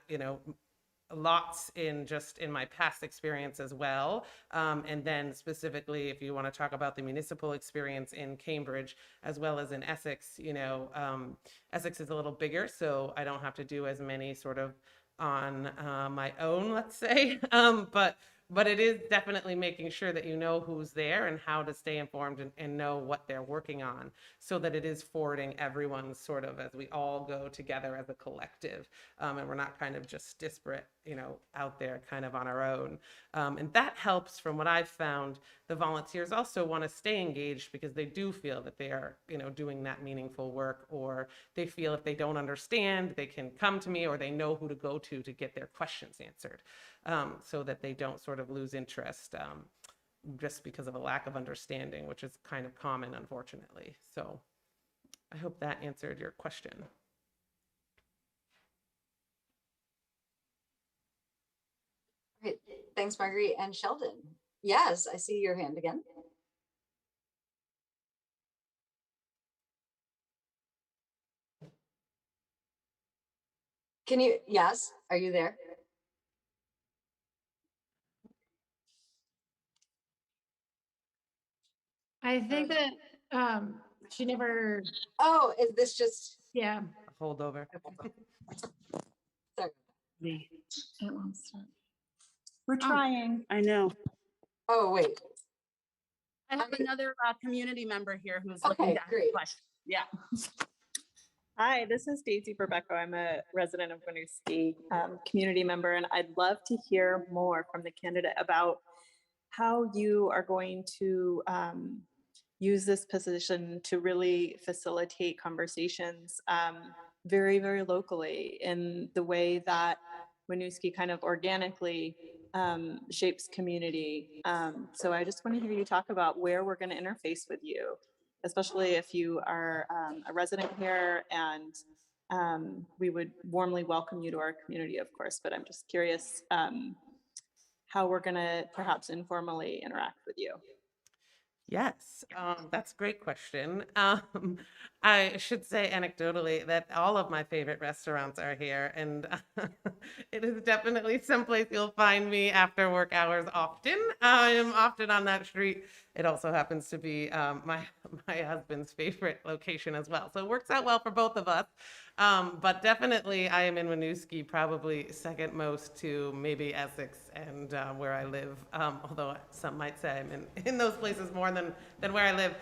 lots in my past experience as well. And then specifically, if you want to talk about the municipal experience in Cambridge, as well as in Essex, Essex is a little bigger, so I don't have to do as many sort of on my own, let's say. But it is definitely making sure that you know who's there and how to stay informed and know what they're working on, so that it is forwarding everyone sort of as we all go together as a collective, and we're not kind of just disparate, out there kind of on our own. And that helps. From what I've found, the volunteers also want to stay engaged because they do feel that they are, doing that meaningful work, or they feel if they don't understand, they can come to me, or they know who to go to get their questions answered, so that they don't sort of lose interest just because of a lack of understanding, which is kind of common, unfortunately. So I hope that answered your question. Great. Thanks, Marguerite. And Sheldon. Yes, I see your hand again. Yes, are you there? I think that she never. Oh, is this just? Yeah. A holdover. Sorry. It won't start. We're trying. I know. Oh, wait. I have another community member here who's Okay, looking to ask a great. question. Yeah. Hi, this is Daisy Berbecco. I'm a resident of Winooski, community member, and I'd love to hear more from the candidate about how you are going to use this position to really facilitate conversations very, very locally in the way that Winooski kind of organically shapes community. So I just want to hear you talk about where we're going to interface with you, especially if you are a resident here, and we would warmly welcome you to our community, of course, but I'm just curious how we're going to perhaps informally interact with you. Yes, that's a great question. I should say anecdotally that all of my favorite restaurants are here, and it is definitely someplace you'll find me after work hours often. I am often on that street. It also happens to be my husband's favorite location as well, so it works out well for both of us. But definitely I am in Winooski, probably second most to maybe Essex and where I live, although some might say I'm in those places more than where I live.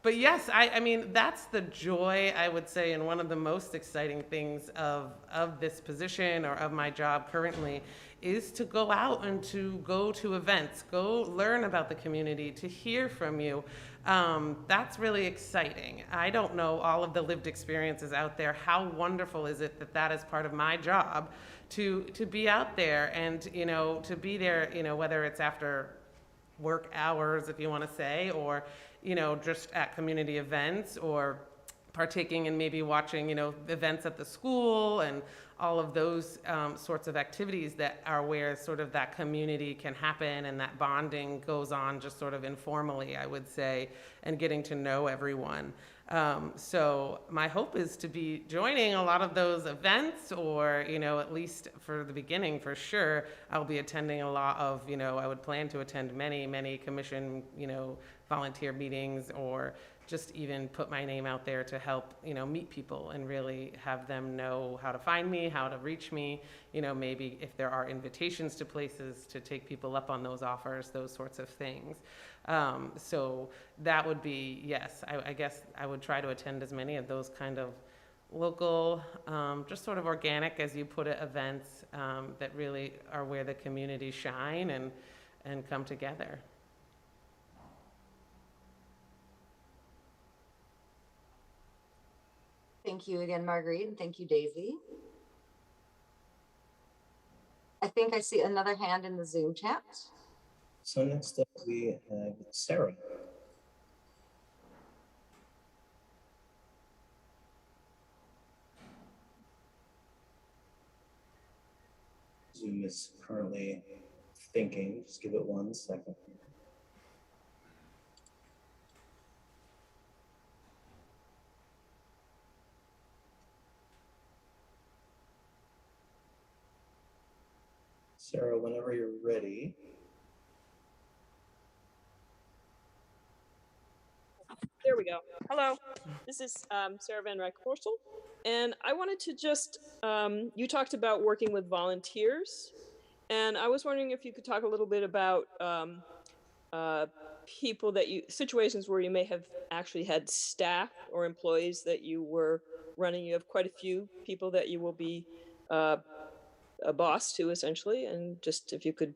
But yes, I mean, that's the joy, I would say, and one of the most exciting things of this position or of my job currently is to go out and to go to events, go learn about the community, to hear from you. That's really exciting. I don't know all of the lived experiences out there. How wonderful is it that that is part of my job, to be out there and, to be there, whether it's after work hours, if you want to say, or, just at community events, or partaking in maybe watching, events at the school and all of those sorts of activities that are where sort of that community can happen and that bonding goes on just sort of informally, I would say, and getting to know everyone. So my hope is to be joining a lot of those events, or, at least for the beginning, for sure, I'll be attending a lot of, I would plan to attend many, many commission, volunteer meetings, or just even put my name out there to help, meet people and really have them know how to find me, how to reach me, maybe if there are invitations to places to take people up on those offers, those sorts of things. So that would be, yes, I guess I would try to attend as many of those kind of local, just sort of organic, as you put it, events that really are where the community shine and come together. Thank you again, Marguerite, and thank you, Daisy. I think I see another hand in the Zoom chat. So next up we have Sarah. Zoom is currently thinking. Just give it 1 second. Sarah, whenever you're ready. There we go. Hello, this is Sarah Van Ryk-Horsel, and I wanted to just, you talked about working with volunteers, and I was wondering if you could talk a little bit about people that situations where you may have actually had staff or employees that you were running. You have quite a few people that you will be a boss to, essentially, and just if you could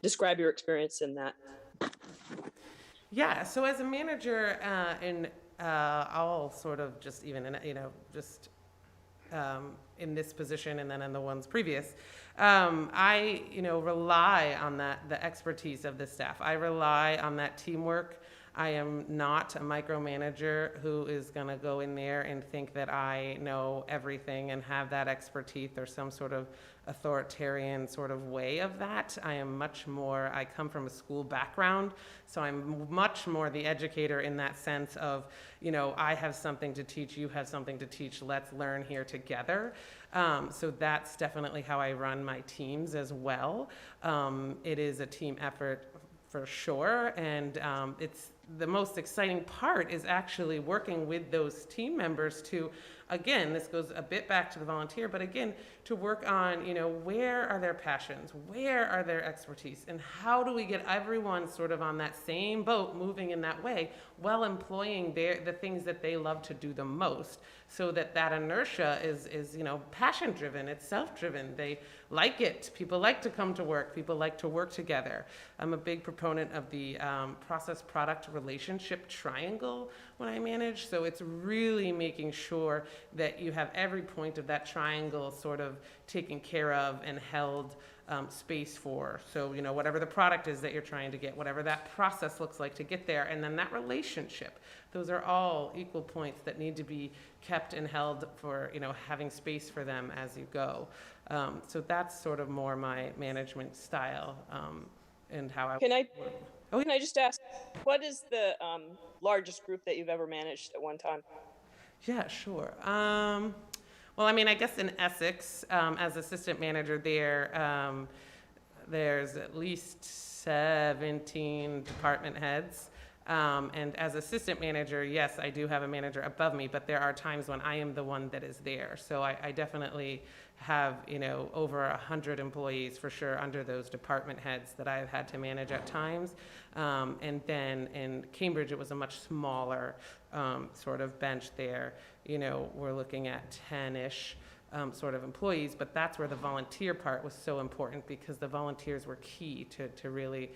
describe your experience in that. Yeah, so as a manager, I'll sort of just even, in this position and then in the ones previous, I, rely on the expertise of the staff. I rely on that teamwork. I am not a micromanager who is going to go in there and think that I know everything and have that expertise or some sort of authoritarian sort of way of that. I come from a school background, so I'm much more the educator in that sense of, I have something to teach, you have something to teach, let's learn here together. So that's definitely how I run my teams as well. It is a team effort for sure, and it's the most exciting part is actually working with those team members to, again, this goes a bit back to the volunteer, but again, to work on, where are their passions, where are their expertise, and how do we get everyone sort of on that same boat moving in that way while employing the things that they love to do the most, so that inertia is passion driven, it's self-driven, they like it, people like to come to work, people like to work together. I'm a big proponent of the process product relationship triangle when I manage, so it's really making sure that you have every point of that triangle sort of taken care of and held space for. So, whatever the product is that you're trying to get, whatever that process looks like to get there, and then that relationship, those are all equal points that need to be kept and held for, having space for them as you go. So that's sort of more my management style and how I... Can I just ask, what is the largest group that you've ever managed at one time? Yeah, sure. Well, I guess in Essex, as assistant manager there, there's at least 17 department heads. And as assistant manager, yes, I do have a manager above me, but there are times when I am the one that is there. So I definitely have, over 100 employees for sure under those department heads that I've had to manage at times. And then in Cambridge, it was a much smaller sort of bench there. We're looking at 10-ish sort of employees, but that's where the volunteer part was so important because the volunteers were key to really,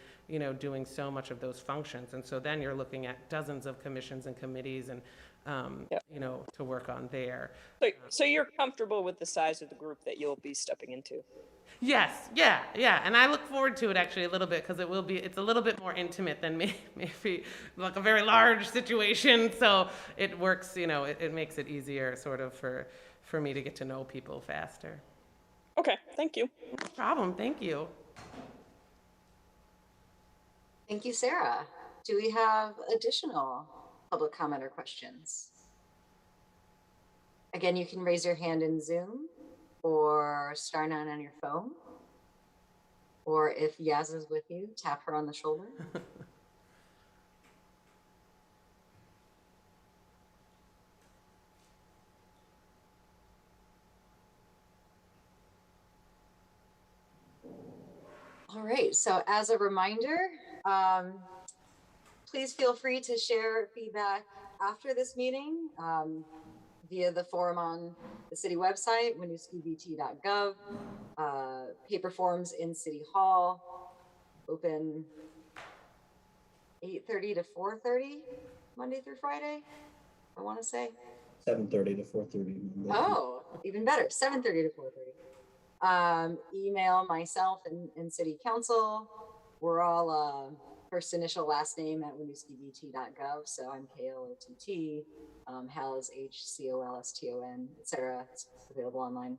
doing so much of those functions. And so then you're looking at dozens of commissions and committees and, to work on there. So you're comfortable with the size of the group that you'll be stepping into? Yes, yeah, and I look forward to it actually a little bit because it's a little bit more intimate than maybe like a very large situation. So it works, it makes it easier sort of for me to get to know people faster. Okay, thank you. No problem, thank you. Thank you, Sarah. Do we have additional public comment or questions? Again, you can raise your hand in Zoom or star 9 on your phone. Or if Yaz is with you, tap her on the shoulder. All right, so as a reminder, please feel free to share feedback after this meeting via the forum on the city website, winooskibt.gov, paper forms in City Hall, open 8:30 to 4:30, Monday through Friday, I want to say. 7:30 to 4:30. Oh, even better, 7:30 to 4:30. Email myself and city council. We're all first initial last name at winooskibt.gov. So I'm KLOTT, Hal is HCOLSTON, etc. It's available online.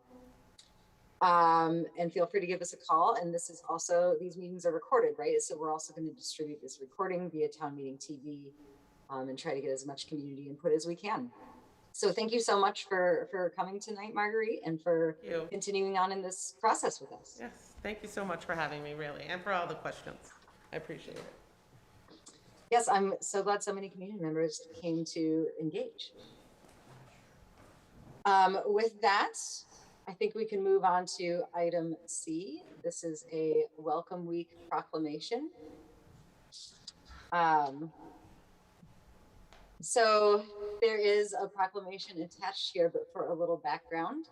And feel free to give us a call. And this is also, these meetings are recorded, right? So we're also going to distribute this recording via Town Meeting TV, and try to get as much community input as we can. So thank you so much for coming tonight, Marguerite, and for continuing on in this process with us. Yes, thank you so much for having me, really, and for all the questions. I appreciate it. Yes, I'm so glad so many community members came to engage. With that, I think we can move on to item C. This is a Welcome Week proclamation. So there is a proclamation attached here, but for a little background.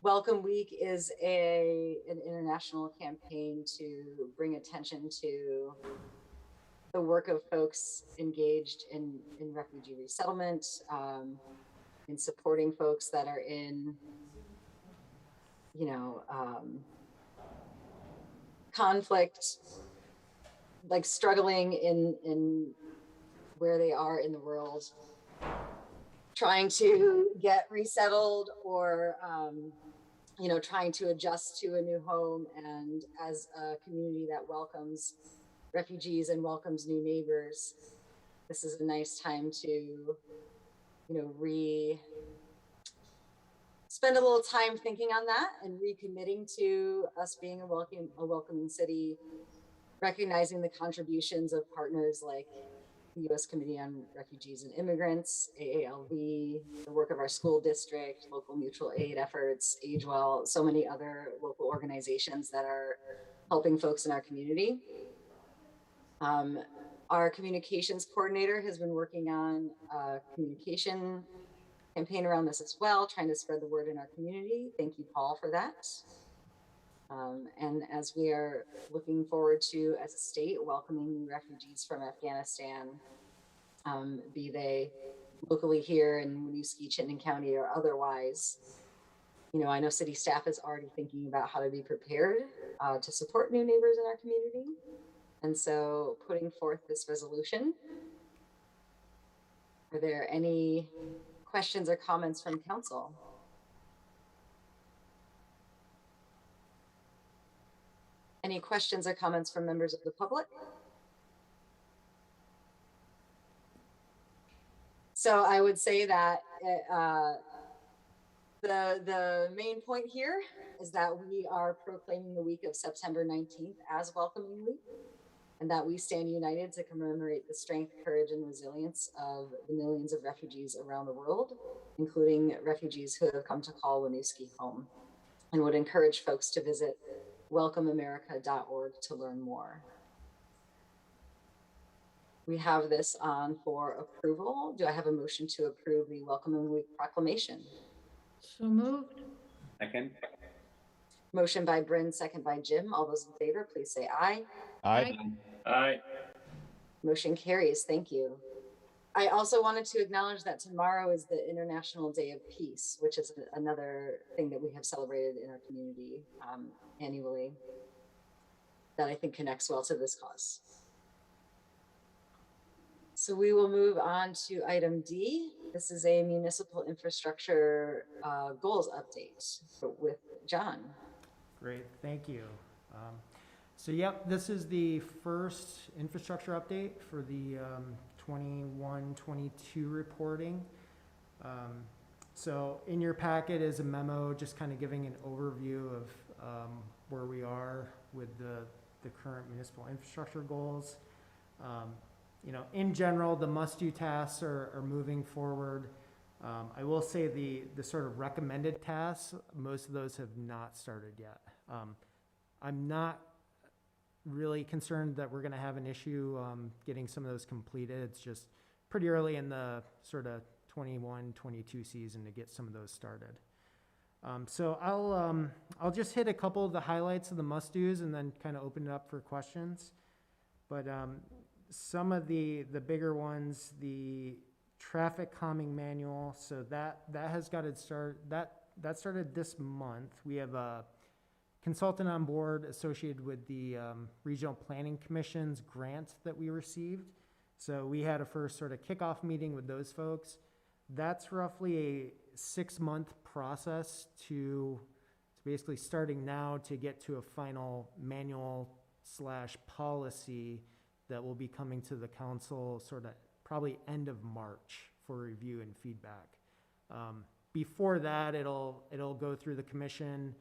Welcome Week is an international campaign to bring attention to the work of folks engaged in refugee resettlement, in supporting folks that are in, you know, conflict, like struggling in where they are in the world, trying to get resettled or, you know, trying to adjust to a new home. And as a community that welcomes refugees and welcomes new neighbors, this is a nice time to, you know, spend a little time thinking on that and recommitting to us being a welcoming city, recognizing the contributions of partners like the U.S. Committee on Refugees and Immigrants, AALV, the work of our school district, local mutual aid efforts, AgeWell, so many other local organizations that are helping folks in our community. Our communications coordinator has been working on a communication campaign around this as well, trying to spread the word in our community. Thank you, Paul, for that. And as we are looking forward to, as a state, welcoming new refugees from Afghanistan, be they locally here in Winooski, Chittenden County, or otherwise, you know, I know city staff is already thinking about how to be prepared to support new neighbors in our community. And so putting forth this resolution, are there any questions or comments from council? Any questions or comments from members of the public? So I would say that the main point here is that we are proclaiming the week of September 19th as Welcoming Week, and that we stand united to commemorate the strength, courage, and resilience of the millions of refugees around the world, including refugees who have come to call Winooski home, and would encourage folks to visit welcomeamerica.org to learn more. We have this on for approval. Do I have a motion to approve the Welcoming Week proclamation? So moved. Second. Motion by Bryn, second by Jim. All those in favor, please say aye. Aye. Aye. Motion carries. Thank you. I also wanted to acknowledge that tomorrow is the International Day of Peace, which is another thing that we have celebrated in our community annually that I think connects well to this cause. So we will move on to item D. This is a municipal infrastructure goals update with John. Great, thank you. So yep, this is the first infrastructure update for the 21-22 reporting. So in your packet is a memo just kind of giving an overview of where we are with the current municipal infrastructure goals. You know, in general, the must-do tasks are moving forward. I will say the sort of recommended tasks, most of those have not started yet. I'm not really concerned that we're going to have an issue getting some of those completed. It's just pretty early in the sort of 21-22 season to get some of those started. So I'll just hit a couple of the highlights of the must-dos and then kind of open it up for questions. But some of the bigger ones, the traffic calming manual, so that has got to start, that started this month. We have a consultant on board associated with the Regional Planning Commission's grant that we received. So we had a first sort of kickoff meeting with those folks. That's roughly a 6-month process to basically starting now to get to a final manual slash policy that will be coming to the council sort of probably end of March for review and feedback. Before that, it'll go through the commission.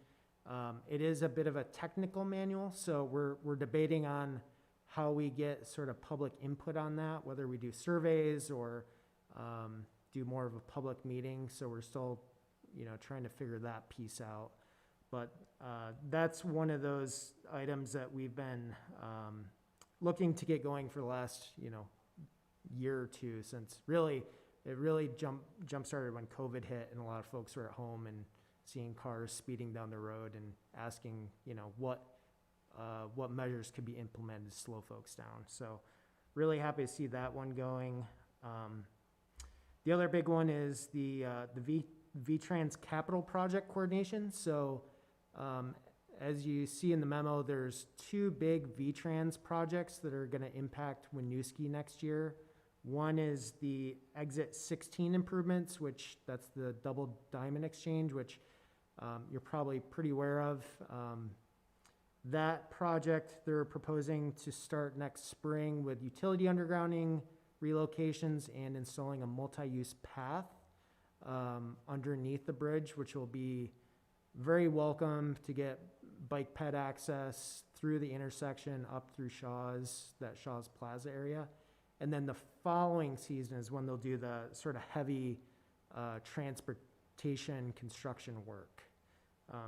It is a bit of a technical manual, so we're debating on how we get sort of public input on that, whether we do surveys or do more of a public meeting. So we're still, trying to figure that piece out. But that's one of those items that we've been looking to get going for the last, year or two, since it really jump started when COVID hit and a lot of folks were at home and seeing cars speeding down the road and asking, what measures could be implemented to slow folks down. So really happy to see that one going. The other big one is the VTrans capital project coordination. So as you see in the memo, there's two big VTrans projects that are going to impact Winooski next year. One is the exit 16 improvements, which that's the double diamond exchange, which you're probably pretty aware of. That project, they're proposing to start next spring with utility undergrounding, relocations, and installing a multi-use path underneath the bridge, which will be very welcome to get bike ped access through the intersection up through that Shaw's Plaza area. And then the following season is when they'll do the sort of heavy transportation construction work.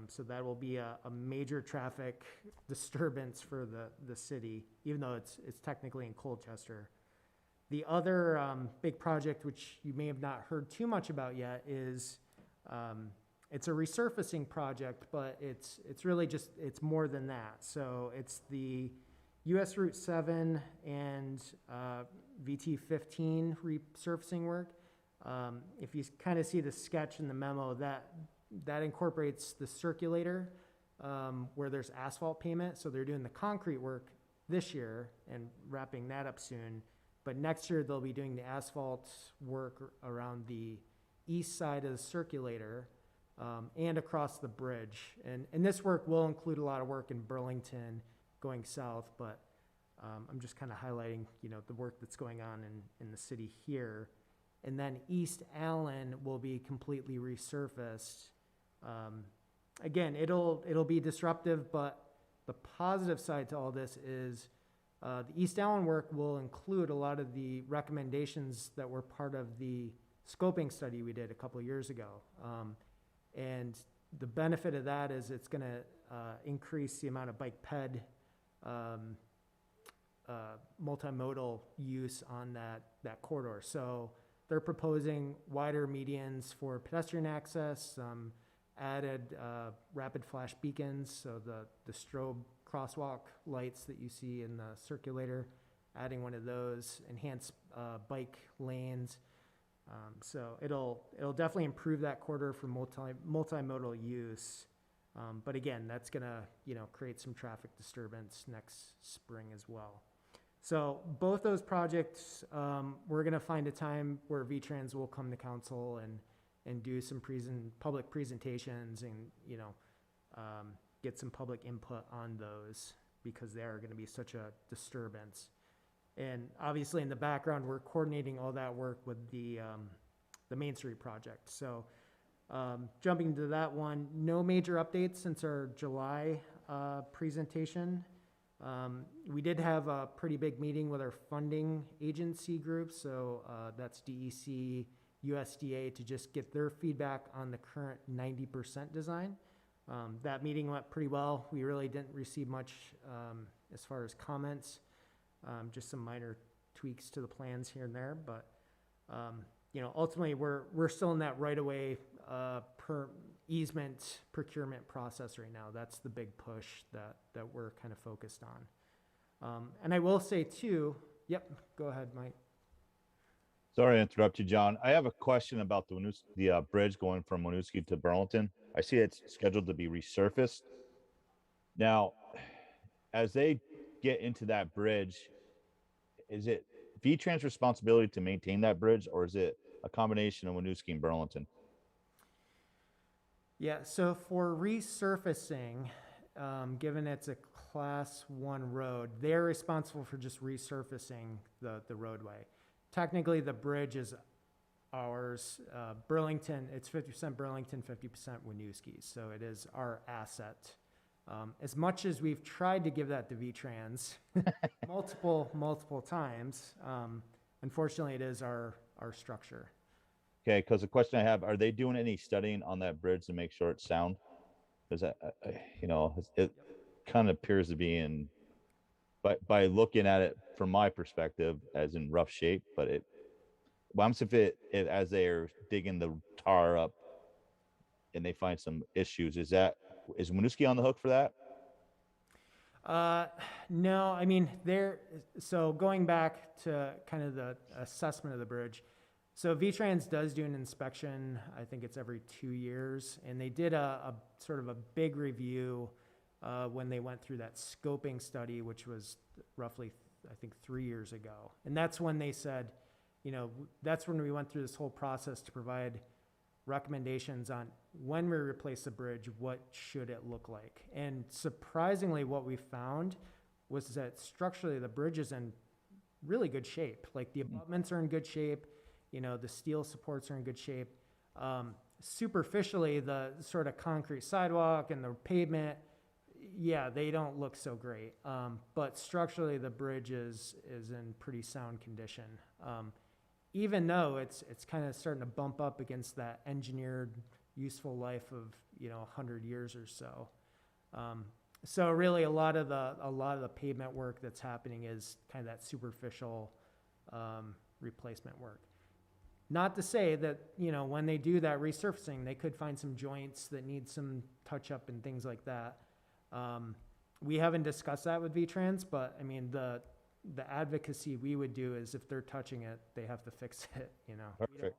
So that will be a major traffic disturbance for the city, even though it's technically in Colchester. The other big project, which you may have not heard too much about yet, is it's a resurfacing project, but it's really it's more than that. So it's the US Route 7 and VT 15 resurfacing work. If you kind of see the sketch in the memo, that incorporates the circulator where there's asphalt pavement. So they're doing the concrete work this year and wrapping that up soon. But next year they'll be doing the asphalt work around the east side of the circulator and across the bridge. And this work will include a lot of work in Burlington going south, but I'm just kind of highlighting, the work that's going on in the city here. And then East Allen will be completely resurfaced. Again, it'll be disruptive, but the positive side to all this is the East Allen work will include a lot of the recommendations that were part of the scoping study we did a couple of years ago. And the benefit of that is it's going to increase the amount of bike ped multimodal use on that corridor. So they're proposing wider medians for pedestrian access, added rapid flash beacons, so the strobe crosswalk lights that you see in the circulator, adding one of those, enhanced bike lanes. So it'll definitely improve that corridor for multimodal use. But again, that's gonna create some traffic disturbance next spring as well. So both those projects, we're gonna find a time where VTrans will come to council and do some public presentations and get some public input on those, because they are gonna be such a disturbance. And obviously in the background, we're coordinating all that work with the Main Street project. So jumping to that one, no major updates since our July presentation. We did have a pretty big meeting with our funding agency group. So that's DEC, USDA, to just get their feedback on the current 90% design. That meeting went pretty well. We really didn't receive much as far as comments, just some minor tweaks to the plans here and there. But ultimately we're still in that right away per easement procurement process right now. That's the big push that we're kind of focused on. And I will say too, yep, go ahead, Mike. Sorry to interrupt you, John. I have a question about the bridge going from Winooski to Burlington. I see it's scheduled to be resurfaced. Now, as they get into that bridge, is it VTrans' responsibility to maintain that bridge, or is it a combination of Winooski and Burlington? Yeah, so for resurfacing, given it's a class 1 road, they're responsible for just resurfacing the roadway. Technically, the bridge is ours. Burlington, it's 50% Burlington, 50% Winooski, so it is our asset. As much as we've tried to give that to V-Trans multiple times, unfortunately, it is our structure. Okay, because the question I have, are they doing any studying on that bridge to make sure it's sound? Because it kind of appears to be in, by looking at it from my perspective, as in rough shape. But what happens if it as they're digging the tar up and they find some issues? Is Winooski on the hook for that? No, I mean, so going back to kind of the assessment of the bridge, so V-Trans does do an inspection, I think it's every 2 years, and they did a sort of a big review when they went through that scoping study, which was roughly, I think, 3 years ago. And that's when they said, that's when we went through this whole process to provide recommendations on when we replace the bridge, what should it look like? And surprisingly, what we found was that structurally the bridge is in really good shape. Like the abutments are in good shape, the steel supports are in good shape. Superficially, the sort of concrete sidewalk and the pavement, yeah, they don't look so great. But structurally, the bridge is in pretty sound condition. Even though it's kind of starting to bump up against that engineered useful life of 100 years or so. So really, a lot of the pavement work that's happening is kind of that superficial replacement work. Not to say that when they do that resurfacing, they could find some joints that need some touch up and things like that. We haven't discussed that with V-Trans, but I mean the advocacy we would do is if they're touching it, they have to fix it. Perfect.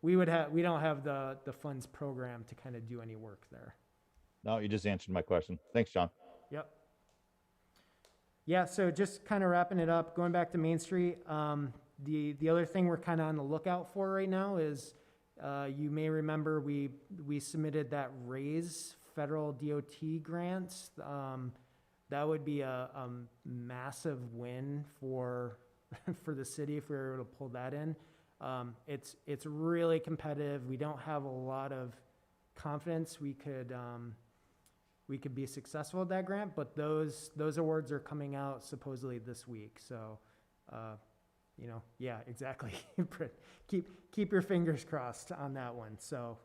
We don't have the funds programmed to kind of do any work there. No, you just answered my question. Thanks, John. Yep. Yeah, so just kind of wrapping it up, going back to Main Street, the other thing we're kind of on the lookout for right now is, you may remember we submitted that RAISE federal DOT grant. That would be a massive win for the city if we were able to pull that in. It's really competitive. We don't have a lot of confidence we could be successful with that grant, but those awards are coming out supposedly this week. So, yeah, exactly. keep your fingers crossed on that one. So,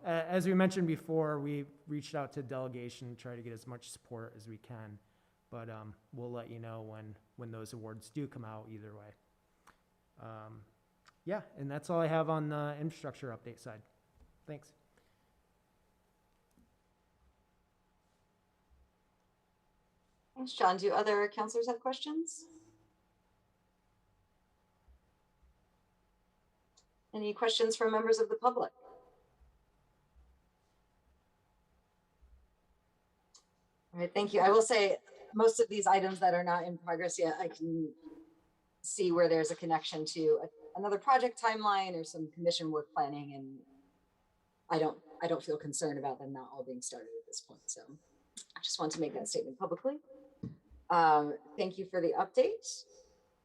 as we mentioned before, we reached out to delegation to try to get as much support as we can, but we'll let you know when those awards do come out either way. Yeah, and that's all I have on the infrastructure update side. Thanks. Thanks, John. Do other counselors have questions? Any questions from members of the public? All right, thank you. I will say most of these items that are not in progress yet, I can see where there's a connection to another project timeline or some commission work planning, and I don't feel concerned about them not all being started at this point. So I just want to make that statement publicly. Thank you for the update.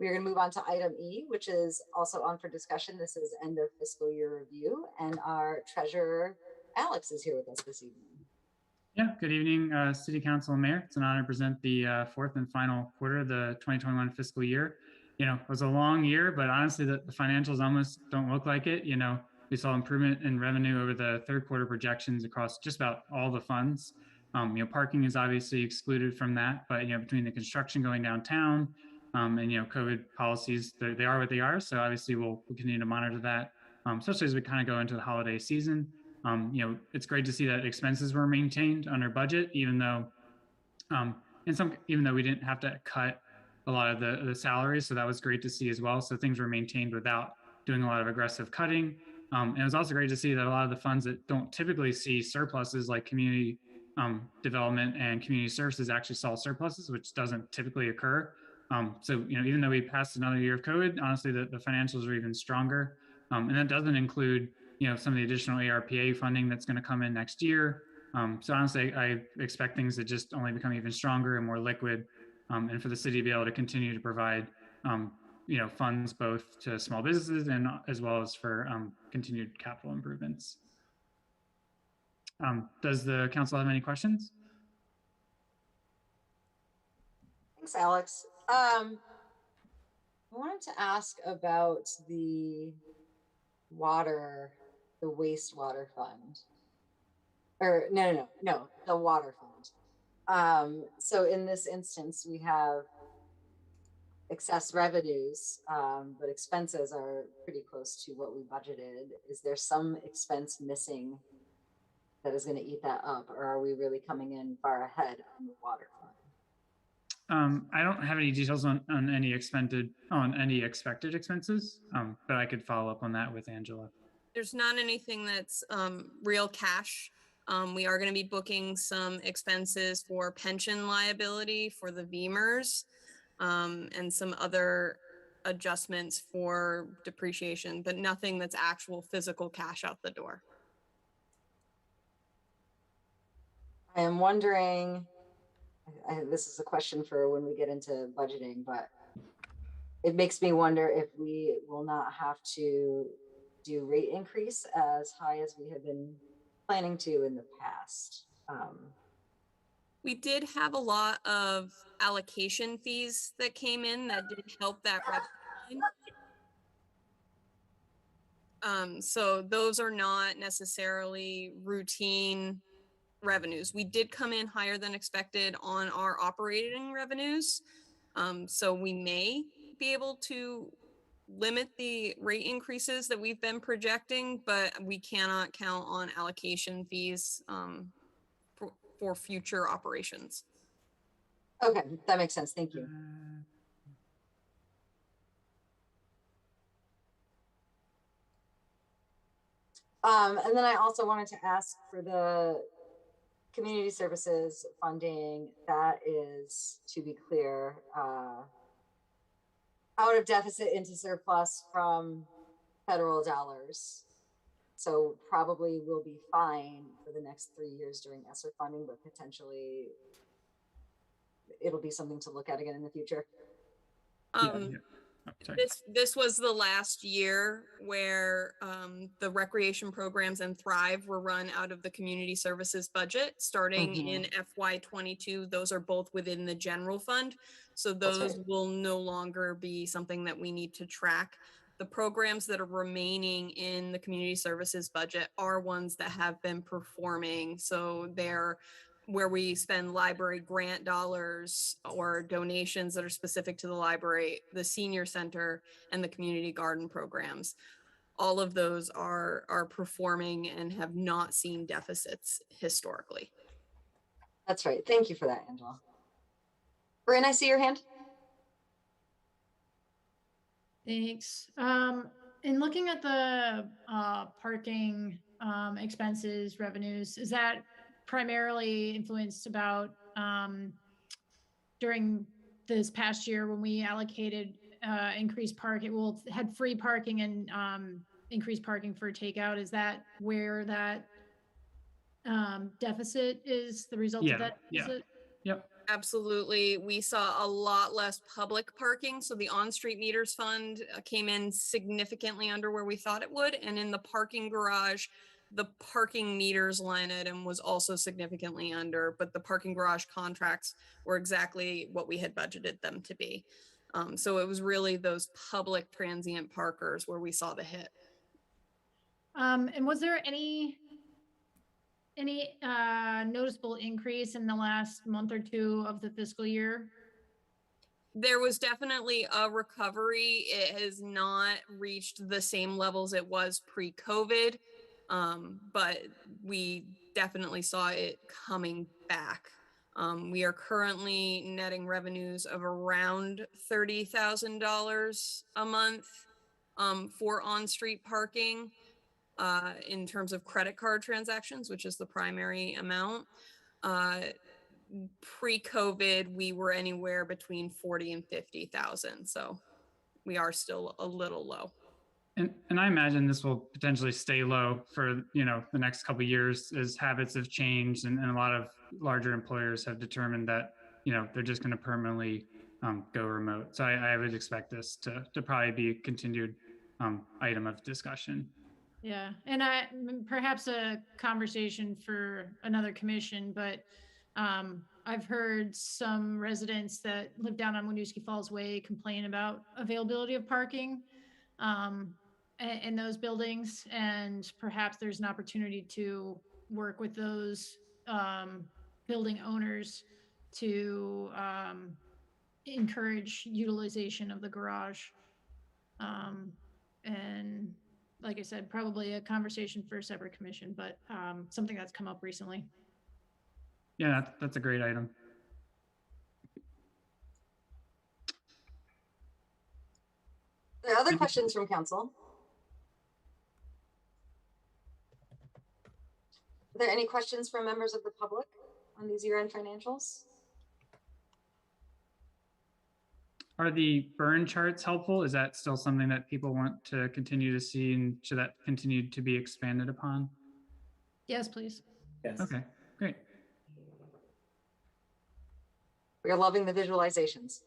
We are going to move on to item E, which is also on for discussion. This is end of fiscal year review, and our treasurer, Alex, is here with us this evening. Yeah, good evening, City Council and Mayor. It's an honor to present the fourth and final quarter of the 2021 fiscal year. It was a long year, but honestly, the financials almost don't look like it. We saw improvement in revenue over the third quarter projections across just about all the funds. Parking is obviously excluded from that, but between the construction going downtown and COVID policies, they are what they are. So obviously we'll continue to monitor that, especially as we kind of go into the holiday season. It's great to see that expenses were maintained under budget, even though we didn't have to cut a lot of the salaries. So that was great to see as well. So things were maintained without doing a lot of aggressive cutting. And it was also great to see that a lot of the funds that don't typically see surpluses, like community development and community services, actually saw surpluses, which doesn't typically occur. So even though we passed another year of COVID, honestly, the financials are even stronger. And that doesn't include some of the additional ARPA funding that's going to come in next year. So honestly, I expect things to just only become even stronger and more liquid, and for the city to be able to continue to provide, funds both to small businesses and as well as for continued capital improvements. Does the council have any questions? Thanks, Alex. I wanted to ask about the wastewater fund. Or no, the water fund. So in this instance, we have excess revenues, but expenses are pretty close to what we budgeted. Is there some expense missing that is going to eat that up, or are we really coming in far ahead on the water fund? I don't have any details on any expected expenses, but I could follow up on that with Angela. There's not anything that's real cash. We are going to be booking some expenses for pension liability for the VEMRs, and some other adjustments for depreciation, but nothing that's actual physical cash out the door. I am wondering, this is a question for when we get into budgeting, but it makes me wonder if we will not have to do rate increase as high as we have been planning to in the past. We did have a lot of allocation fees that came in that did help that revenue line. So those are not necessarily routine revenues. We did come in higher than expected on our operating revenues. So we may be able to limit the rate increases that we've been projecting, but we cannot count on allocation fees for future operations. Okay, that makes sense. Thank you. And then I also wanted to ask for the community services funding that is, to be clear, out of deficit into surplus from federal dollars. So probably we'll be fine for the next 3 years during ESSER funding, but potentially it'll be something to look at again in the future. This was the last year where the recreation programs and Thrive were run out of the community services budget. Starting in FY22, those are both within the general fund. So those will no longer be something that we need to track. The programs that are remaining in the community services budget are ones that have been performing. So they're where we spend library grant dollars or donations that are specific to the library, the senior center, and the community garden programs. All of those are performing and have not seen deficits historically. That's right. Thank you for that, Angela. Bryn, I see your hand. Thanks. In looking at the parking expenses, revenues, is that primarily influenced about during this past year when we allocated increased parking, had free parking and increased parking for takeout? Is that where that deficit is the result of that deficit? Yep. Absolutely. We saw a lot less public parking. So the on-street meters fund came in significantly under where we thought it would. And in the parking garage, the parking meters line item was also significantly under, but the parking garage contracts were exactly what we had budgeted them to be. So it was really those public transient parkers where we saw the hit. And was there any noticeable increase in the last month or two of the fiscal year? There was definitely a recovery. It has not reached the same levels it was pre-COVID, but we definitely saw it coming back. We are currently netting revenues of around $30,000 a month for on-street parking. In terms of credit card transactions, which is the primary amount. Pre-COVID, we were anywhere between 40 and 50,000. So we are still a little low. And I imagine this will potentially stay low for, the next couple of years as habits have changed and a lot of larger employers have determined that, they're just going to permanently go remote. So I would expect this to probably be a continued item of discussion. Yeah, and perhaps a conversation for another commission, but I've heard some residents that live down on Winooski Falls Way complain about availability of parking in those buildings, and perhaps there's an opportunity to work with those building owners to encourage utilization of the garage. And like I said, probably a conversation for a separate commission, but something that's come up recently. Yeah, that's a great item. There are other questions from council. Are there any questions from members of the public on these year-end financials? Are the burn charts helpful? Is that still something that people want to continue to see, and should that continue to be expanded upon? Yes, please. Yes. Okay, great. We are loving the visualizations.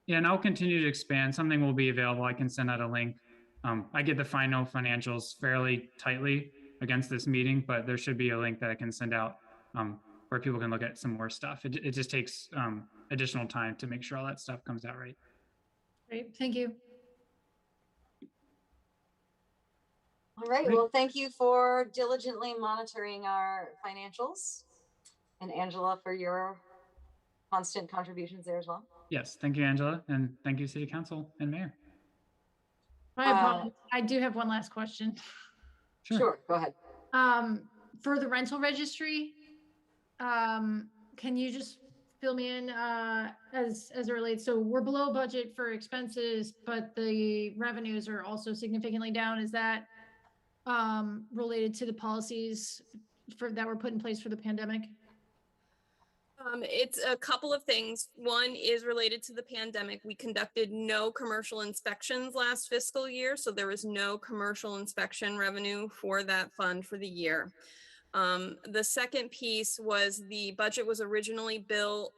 Yeah, and I'll continue to expand. Something will be available. I can send out a link. I get the final financials fairly tightly against this meeting, but there should be a link that I can send out where people can look at some more stuff. It just takes additional time to make sure all that stuff comes out right. Great, thank you. All right, well, thank you for diligently monitoring our financials, and Angela for your constant contributions there as well. Yes, thank you, Angela, and thank you, City Council and Mayor. I apologize. I do have one last question. Sure, go ahead. For the rental registry, can you just fill me in as it relates? So we're below budget for expenses, but the revenues are also significantly down. Is that related to the policies that were put in place for the pandemic? It's a couple of things. One is related to the pandemic. We conducted no commercial inspections last fiscal year, so there was no commercial inspection revenue for that fund for the year. The second piece was the budget was originally built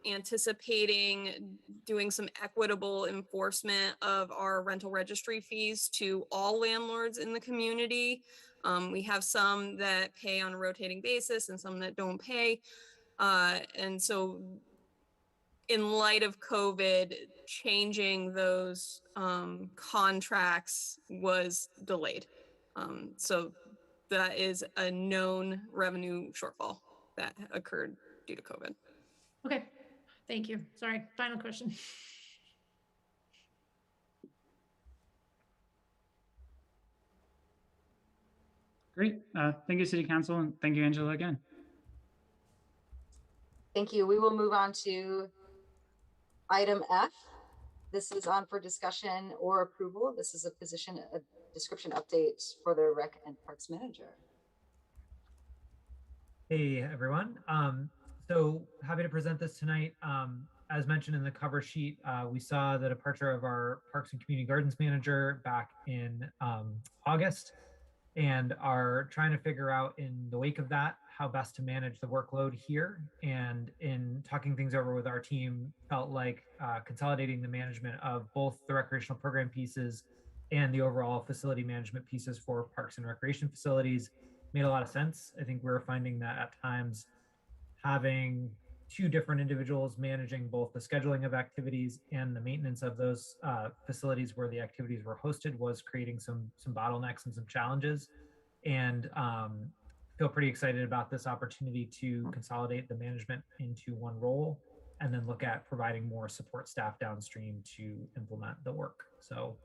anticipating doing some equitable enforcement of our rental registry fees to all landlords in the community. We have some that pay on a rotating basis and some that don't pay. And so in light of COVID, changing those contracts was delayed. So that is a known revenue shortfall that occurred due to COVID. Okay, thank you. Sorry, final question. Great. Thank you, City Council, and thank you, Angela, again. Thank you. We will move on to item F. This is on for discussion or approval. This is a description update for the Rec and Parks Manager. Hey, everyone. So happy to present this tonight. As mentioned in the cover sheet, we saw the departure of our Parks and Community Gardens Manager back in August, and are trying to figure out in the wake of that how best to manage the workload here. And in talking things over with our team, felt like consolidating the management of both the recreational program pieces and the overall facility management pieces for parks and recreation facilities made a lot of sense. I think we're finding that at times having two different individuals managing both the scheduling of activities and the maintenance of those facilities where the activities were hosted was creating some bottlenecks and some challenges. And feel pretty excited about this opportunity to consolidate the management into one role and then look at providing more support staff downstream to implement the work. So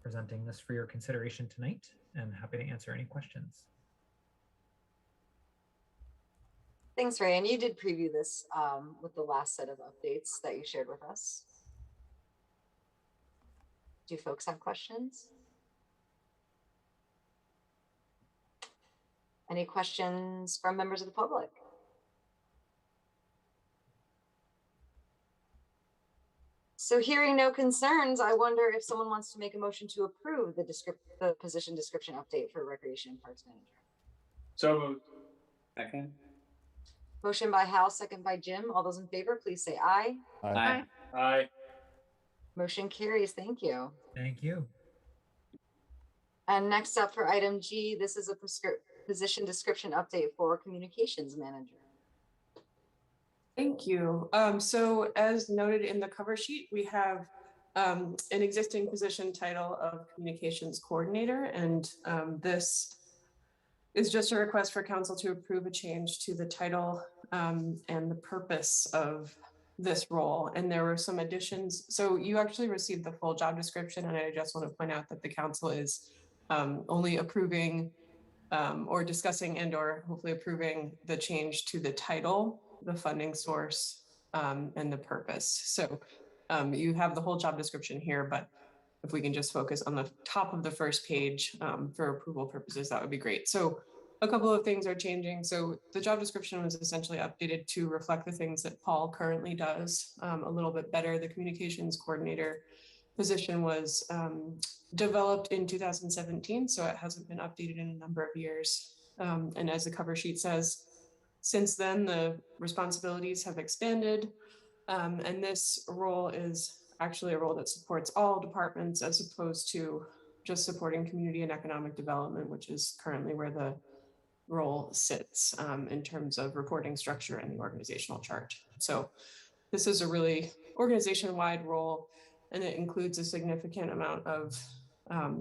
presenting this for your consideration tonight, and happy to answer any questions. Thanks, Ray. And you did preview this with the last set of updates that you shared with us. Do folks have questions? Any questions from members of the public? So hearing no concerns, I wonder if someone wants to make a motion to approve the position description update for Recreation and Parks Manager. So moved. Second. Motion by Hal, second by Jim. All those in favor, please say aye. Aye. Aye. Motion carries. Thank you. Thank you. And next up for item G, this is a position description update for Communications Manager. Thank you. So as noted in the cover sheet, we have an existing position title of Communications Coordinator, and this is just a request for council to approve a change to the title and the purpose of this role. And there were some additions. So you actually received the full job description, and I just want to point out that the council is only approving or discussing and or hopefully approving the change to the title, the funding source, and the purpose. So you have the whole job description here, but if we can just focus on the top of the first page for approval purposes, that would be great. So a couple of things are changing. So the job description was essentially updated to reflect the things that Paul currently does a little bit better. The communications coordinator position was developed in 2017, so it hasn't been updated in a number of years. And as the cover sheet says, since then, the responsibilities have expanded, and this role is actually a role that supports all departments as opposed to just supporting community and economic development, which is currently where the role sits in terms of reporting structure and the organizational chart. So this is a really organization-wide role, and it includes a significant amount of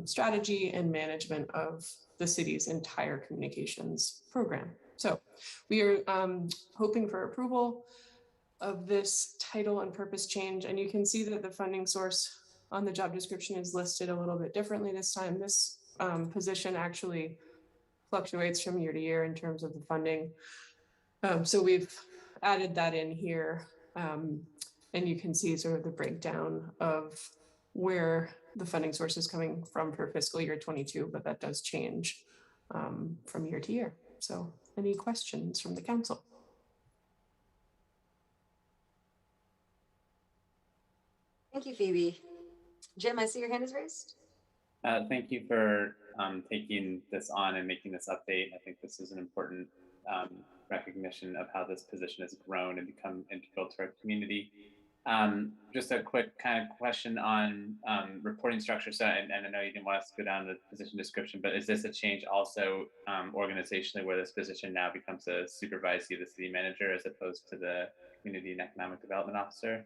strategy and management of the city's entire communications program. So we are hoping for approval of this title and purpose change. And you can see that the funding source on the job description is listed a little bit differently this time. This position actually fluctuates from year to year in terms of the funding. So we've added that in here. And you can see sort of the breakdown of where the funding source is coming from for fiscal year 22, but that does change from year to year. So any questions from the council? Thank you, Phoebe. Jim, I see your hand is raised. Thank you for taking this on and making this update. I think this is an important recognition of how this position has grown and become integral to our community. Just a quick kind of question on reporting structure. So, and I know you didn't want us to go down the position description, but is this a change also organizationally where this position now becomes a supervisee of the city manager as opposed to the community and economic development officer?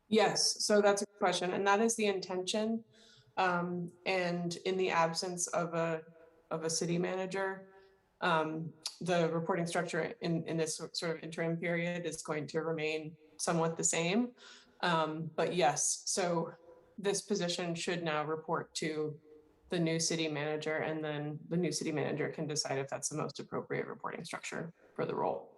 Yes, so that's a good question, and that is the intention. And in the absence of a city manager, the reporting structure in this sort of interim period is going to remain somewhat the same. But yes, so this position should now report to the new city manager, and then the new city manager can decide if that's the most appropriate reporting structure for the role.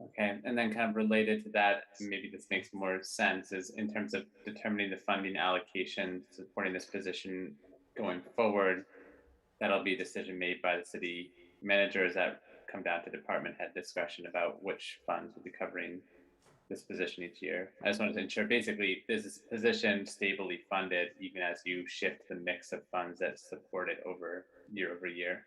Okay, and then kind of related to that, maybe this makes more sense, is in terms of determining the funding allocation supporting this position going forward, that'll be a decision made by the city managers that come down to department head discretion about which funds will be covering this position each year. I just wanted to ensure basically is this position stably funded even as you shift the mix of funds that support it over year.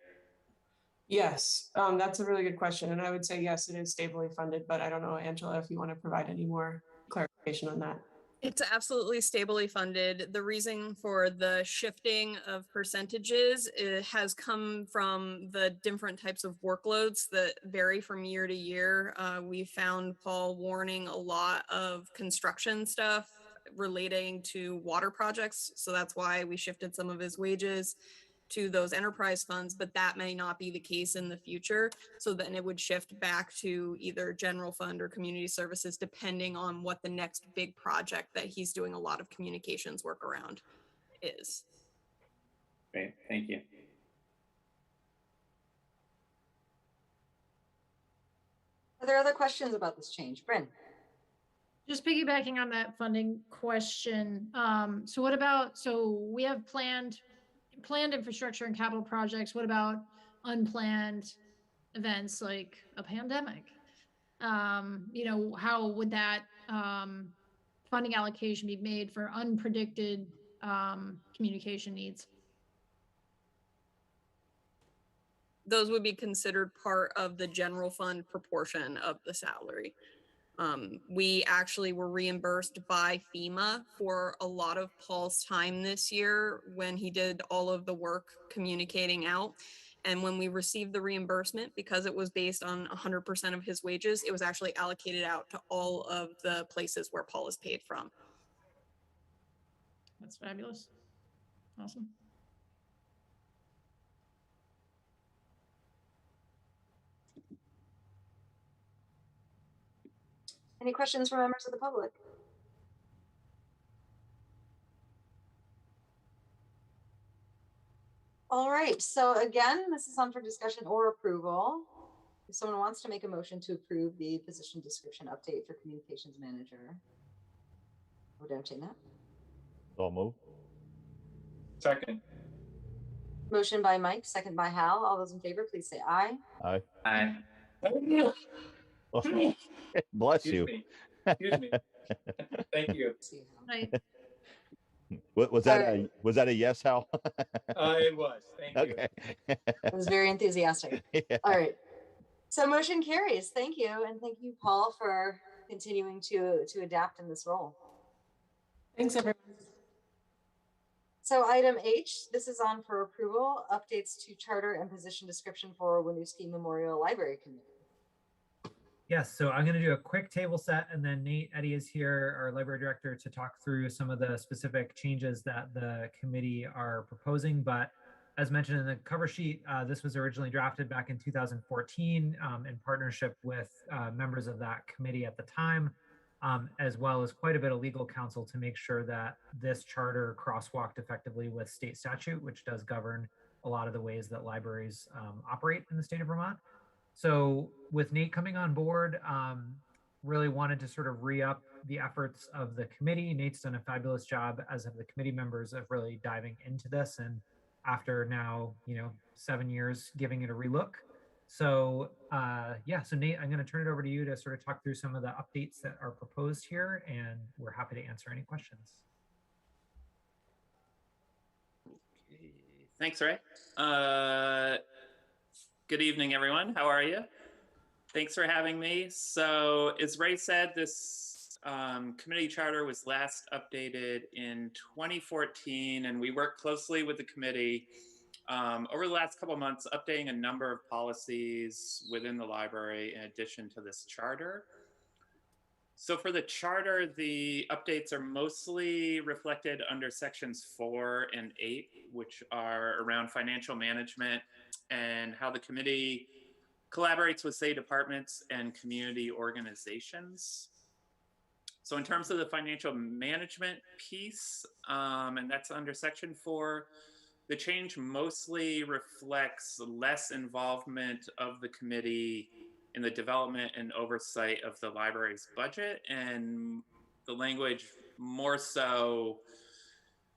Yes, that's a really good question. And I would say, yes, it is stably funded, but I don't know, Angela, if you want to provide any more clarification on that. It's absolutely stably funded. The reason for the shifting of percentages has come from the different types of workloads that vary from year to year. We found Paul warning a lot of construction stuff relating to water projects. So that's why we shifted some of his wages to those enterprise funds, but that may not be the case in the future. So then it would shift back to either general fund or community services, depending on what the next big project that he's doing a lot of communications work around is. Great, thank you. Are there other questions about this change? Bryn? Just piggybacking on that funding question. So what about, so we have planned infrastructure and capital projects. What about unplanned events like a pandemic? How would that funding allocation be made for unpredicted communication needs. Those would be considered part of the general fund proportion of the salary. We actually were reimbursed by FEMA for a lot of Paul's time this year when he did all of the work communicating out. And when we received the reimbursement, because it was based on 100% of his wages, it was actually allocated out to all of the places where Paul is paid from. That's fabulous. Awesome. Any questions from members of the public? All right, so again, this is on for discussion or approval. If someone wants to make a motion to approve the position description update for communications manager, I would entertain that. So move. Second. Motion by Mike, second by Hal. All those in favor, please say aye. Aye. Aye. Bless Excuse you. me. Excuse me. Thank you. Right. Was that a yes, Hal? It was. Thank you. Okay. It was very enthusiastic. Yeah. All right. So motion carries. Thank you. And thank you, Paul, for continuing to adapt in this role. Thanks, everyone. So item H, this is on for approval, updates to charter and position description for Winooski Memorial Library Committee. Yes, so I'm going to do a quick table set, and then Nate Eddy is here, our library director, to talk through some of the specific changes that the committee are proposing. But as mentioned in the cover sheet, this was originally drafted back in 2014 in partnership with members of that committee at the time, as well as quite a bit of legal counsel to make sure that this charter crosswalked effectively with state statute, which does govern a lot of the ways that libraries operate in the state of Vermont. So with Nate coming on board, really wanted to sort of re-up the efforts of the committee. Nate's done a fabulous job, as have the committee members, of really diving into this. And after now, 7 years, giving it a relook. So yeah, so Nate, I'm going to turn it over to you to sort of talk through some of the updates that are proposed here, and we're happy to answer any questions. Thanks, Ray. Good evening, everyone. How are you? Thanks for having me. So as Ray said, this committee charter was last updated in 2014, and we worked closely with the committee over the last couple of months, updating a number of policies within the library in addition to this charter. So for the charter, the updates are mostly reflected under sections 4 and 8, which are around financial management and how the committee collaborates with state departments and community organizations. So in terms of the financial management piece, and that's under section 4, the change mostly reflects less involvement of the committee in the development and oversight of the library's budget, and the language more so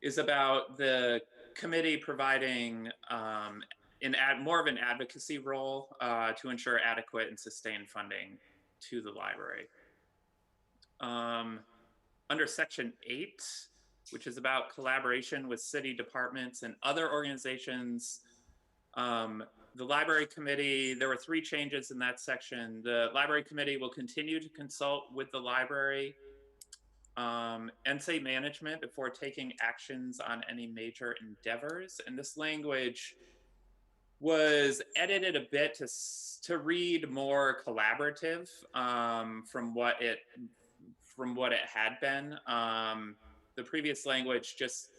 is about the committee providing more of an advocacy role to ensure adequate and sustained funding to the library. Under section 8, which is about collaboration with city departments and other organizations, the library committee, there were 3 changes in that section. The library committee will continue to consult with the library and say management before taking actions on any major endeavors. And this language was edited a bit to read more collaborative from what it had been. The previous language, just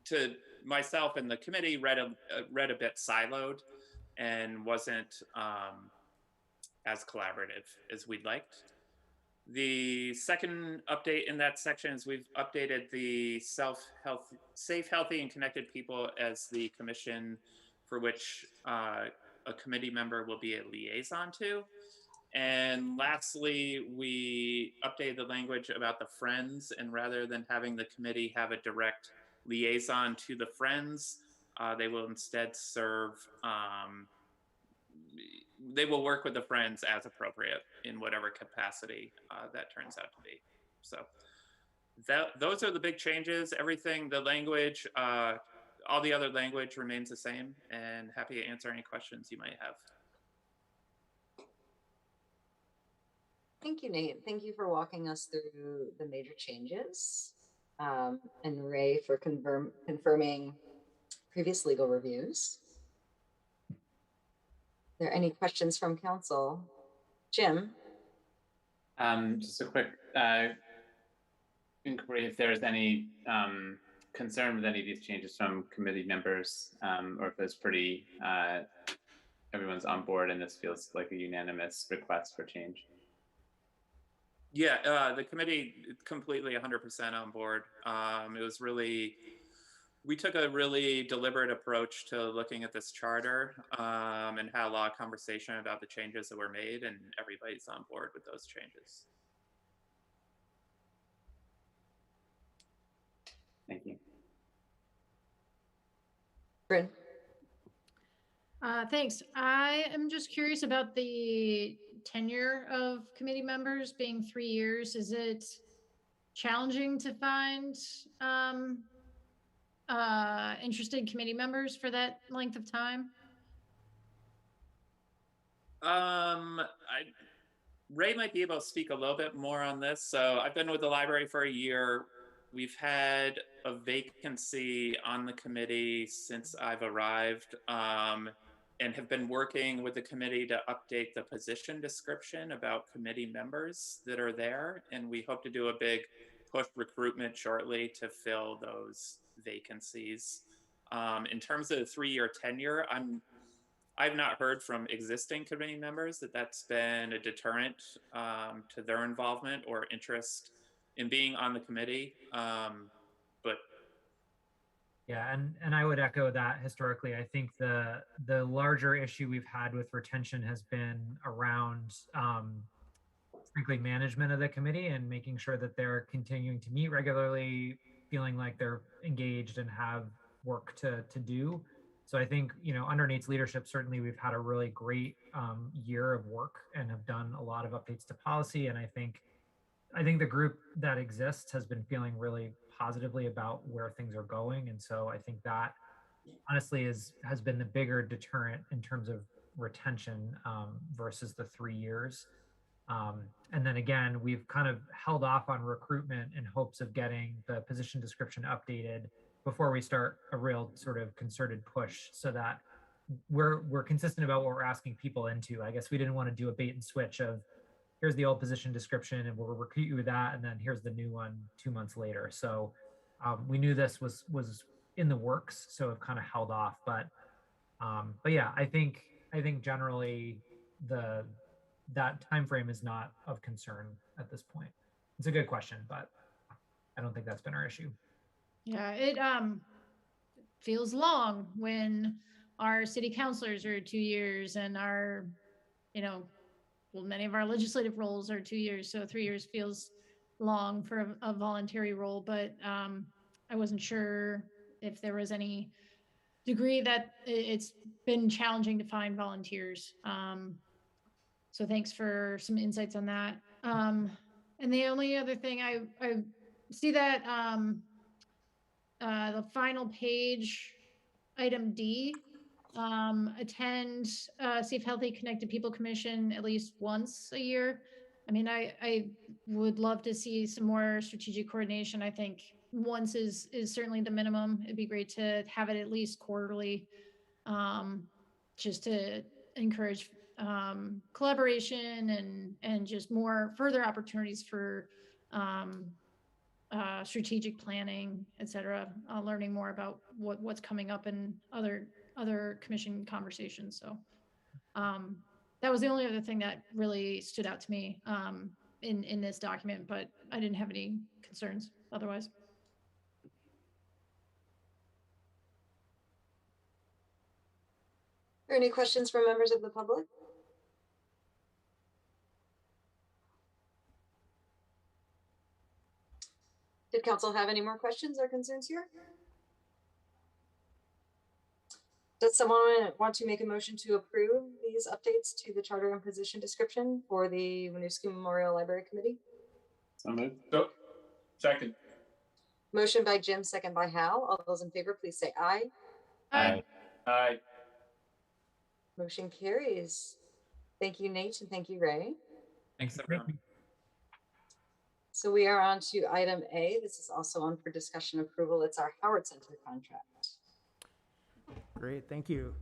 to myself and the committee, read a bit siloed and wasn't as collaborative as we'd liked. The second update in that section is we've updated the safe, healthy, and connected people as the commission for which a committee member will be a liaison to. And lastly, we updated the language about the Friends, and rather than having the committee have a direct liaison to the Friends, they will instead serve, they will work with the Friends as appropriate in whatever capacity that turns out to be. So those are the big changes. Everything, the language, all the other language remains the same, and happy to answer any questions you might have. Thank you, Nate. Thank you for walking us through the major changes. And Ray for confirming previous legal reviews. Are there any questions from council? Jim? Just a quick inquiry if there's any concern with any of these changes from committee members, or if it's pretty, everyone's on board and this feels like a unanimous request for change. Yeah, the committee completely 100% on board. It was really, we took a really deliberate approach to looking at this charter and had a lot of conversation about the changes that were made, and everybody's on board with those changes. Thank you. Bryn? Thanks. I am just curious about the tenure of committee members being 3 years. Is it challenging to find interested committee members for that length of time? Ray might be able to speak a little bit more on this. So I've been with the library for a year. We've had a vacancy on the committee since I've arrived, and have been working with the committee to update the position description about committee members that are there. And we hope to do a big push recruitment shortly to fill those vacancies. In terms of the 3-year tenure, I've not heard from existing committee members that that's been a deterrent to their involvement or interest in being on the committee. But yeah, and I would echo that. Historically, I think the larger issue we've had with retention has been around frankly management of the committee and making sure that they're continuing to meet regularly, feeling like they're engaged and have work to do. So I think, you know, under Nate's leadership, certainly we've had a really great year of work and have done a lot of updates to policy. And I think the group that exists has been feeling really positively about where things are going. And so I think that honestly has been the bigger deterrent in terms of retention versus the 3 years. And then again, we've kind of held off on recruitment in hopes of getting the position description updated before we start a real sort of concerted push, so that we're consistent about what we're asking people into. I guess we didn't want to do a bait and switch of here's the old position description and we'll recruit you with that, and then here's the new one 2 months later. So we knew this was in the works, so have kind of held off. But yeah, I think generally that time frame is not of concern at this point. It's a good question, but I don't think that's been our issue. Yeah, it feels long when our city councilors are 2 years and our, you know, well, many of our legislative roles are 2 years. So 3 years feels long for a voluntary role, but I wasn't sure if there was any degree that it's been challenging to find volunteers. So thanks for some insights on that. And the only other thing I see that the final page, item D, attend Safe, Healthy, Connected People Commission at least once a year. I mean, I would love to see some more strategic coordination. I think once is certainly the minimum. It'd be great to have it at least quarterly, just to encourage collaboration and just more further opportunities for strategic planning, et cetera, learning more about what's coming up in other commission conversations. So that was the only other thing that really stood out to me in this document, but I didn't have any concerns otherwise. Are there any questions from members of the public? Did council have any more questions or concerns here? Does someone want to make a motion to approve these updates to the charter and position description for the Winooski Memorial Library Committee? So moved. So, second. Motion by Jim, second by Hal. All those in favor, please say aye. Aye. Aye. Motion carries. Thank you, Nate, and thank you, Ray. Thanks, everyone. So we are on to item A. This is also on for discussion approval. It's our Howard Center contract. Great, thank you.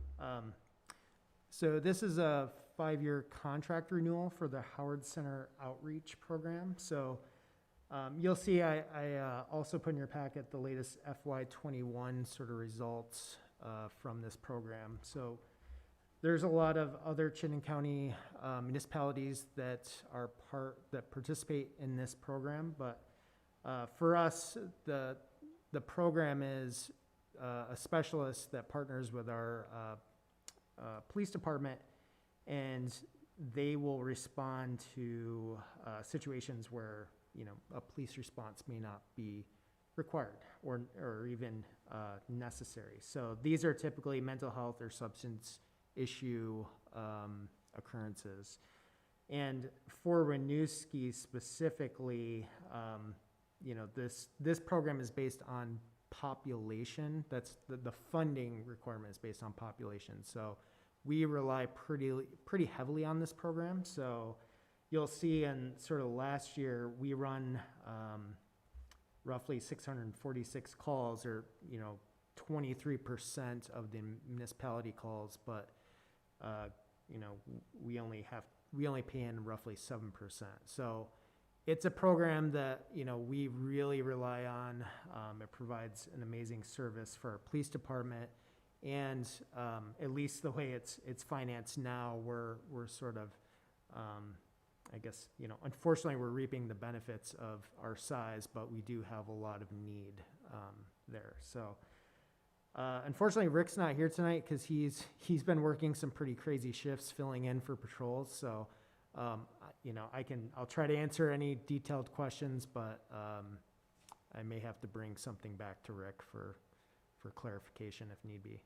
So this is a 5-year contract renewal for the Howard Center Outreach Program. So you'll see I also put in your packet the latest FY21 sort of results from this program. So there's a lot of other Chittenden County municipalities that participate in this program, but for us, the program is a specialist that partners with our police department, and they will respond to situations where a police response may not be required or even necessary. So these are typically mental health or substance issue occurrences. And for Winooski specifically, this program is based on population. That's the funding requirement is based on population. So we rely pretty heavily on this program. So you'll see in sort of last year, we run roughly 646 calls, or 23% of the municipality calls, but we only pay in roughly 7%. So it's a program that we really rely on. It provides an amazing service for our police department, and at least the way it's financed now, we're sort of I guess unfortunately we're reaping the benefits of our size, but we do have a lot of need there. So unfortunately Rick's not here tonight because he's been working some pretty crazy shifts filling in for patrols. So I'll try to answer any detailed questions, but I may have to bring something back to Rick for clarification if need be.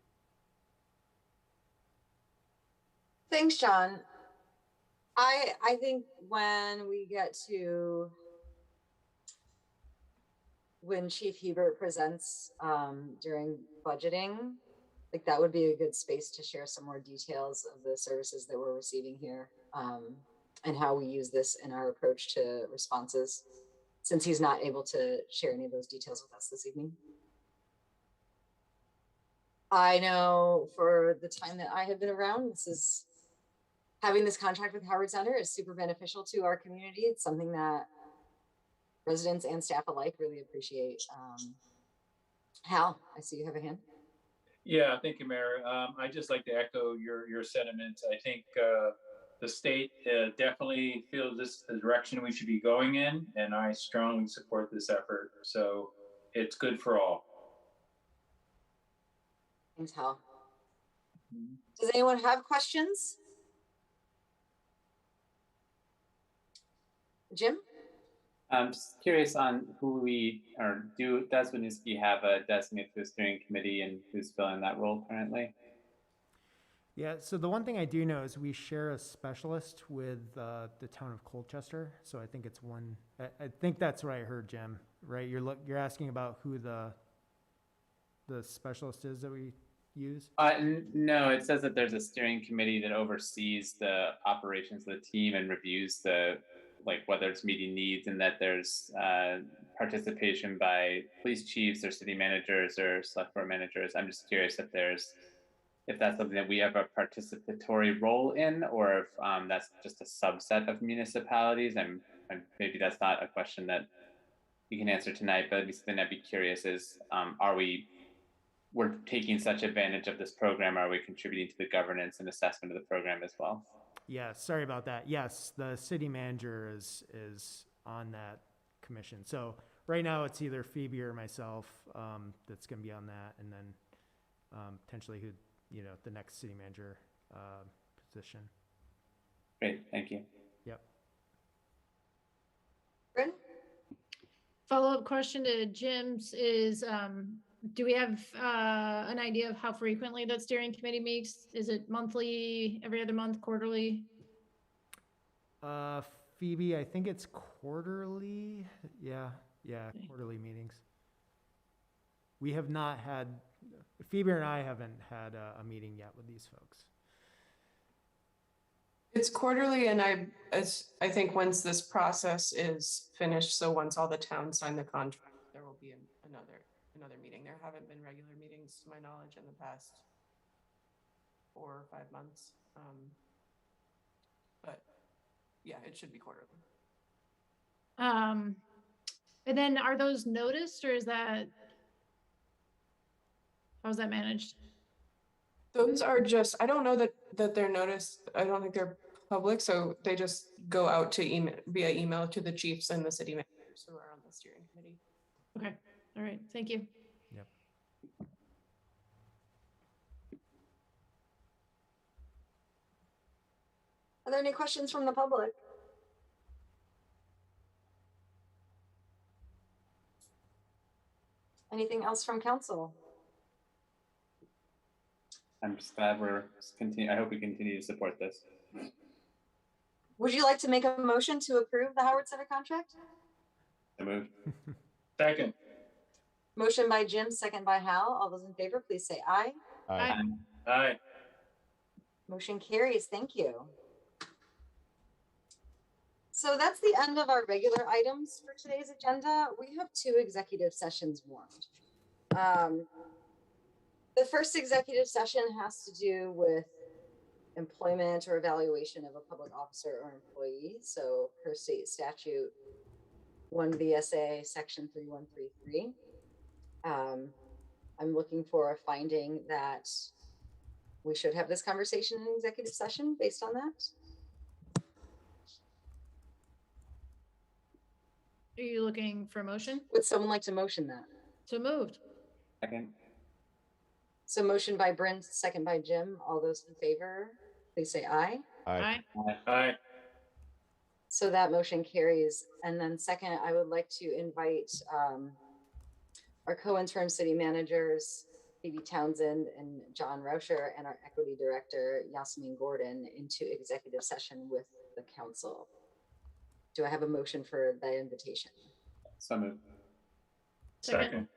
Thanks, John. I think when we get to when Chief Hebert presents during budgeting, like that would be a good space to share some more details of the services that we're receiving here, and how we use this in our approach to responses, since he's not able to share any of those details with us this evening. I know for the time that I have been around, having this contract with Howard Center is super beneficial to our community. It's something that residents and staff alike really appreciate. Hal, I see you have a hand. Yeah, thank you, Mayor. I'd just like to echo your sentiments. I think the state definitely feels this is the direction we should be going in, and I strongly support this effort. So it's good for all. Thanks, Hal. Does anyone have questions? Jim? I'm just curious on does Winooski have a designated for the steering committee, and who's filling that role currently? Yeah, so the one thing I do know is we share a specialist with the town of Colchester. So I think it's one, I think that's what I heard, Jim, right? You're asking about who the specialist is that we use? No, it says that there's a steering committee that oversees the operations of the team and reviews whether it's meeting needs, and that there's participation by police chiefs or city managers or select board managers. I'm just curious if that's something that we have a participatory role in, or if that's just a subset of municipalities. And maybe that's not a question that you can answer tonight, but something I'd be curious is, we're taking such advantage of this program, are we contributing to the governance and assessment of the program as well? Yeah, sorry about that. Yes, the city manager is on that commission. So right now it's either Phoebe or myself that's going to be on that, and then potentially the next city manager position. Great, thank you. Yep. Bryn? Follow-up question to Jim's is, do we have an idea of how frequently that steering committee meets? Is it monthly, every other month, quarterly? Phoebe, I think it's quarterly. Yeah, quarterly meetings. we have not had, Phoebe and I haven't had a meeting yet with these folks. It's quarterly, and I think once this process is finished, so once all the towns sign the contract, there will be another meeting. There haven't been regular meetings, to my knowledge, in the past 4 or 5 months. But yeah, it should be quarterly. And then are those noticed, or is that, how's that managed? Those are just, I don't know that they're noticed. I don't think they're public, so they just go out to email via email to the chiefs and the city managers who are on the steering committee. Okay, all right, thank you. Yep. Are there any questions from the public? Anything else from council? I'm just glad we're continue. I hope we continue to support this. Would you like to make a motion to approve the Howard Center contract? I move. Second. Motion by Jim, second by Hal. All those in favor, please say aye. Aye. Aye. Motion carries. Thank you. So that's the end of our regular items for today's agenda. We have 2 executive sessions warned. The first executive session has to do with employment or evaluation of a public officer or employee. So per state statute 1 VSA section 3133. I'm looking for a finding that we should have this conversation in executive session based on that. Are you looking for a motion? Would someone like to motion that? So moved. Second. So motion by Bryn, second by Jim. All those in favor, please say aye. Aye. Aye. So that motion carries. And then second, I would like to invite our co-interim city managers, Phoebe Townsend and John Rauscher, and our equity director, Yasmin Gordon, into executive session with the council. Do I have a motion for that invitation? So moved. Second.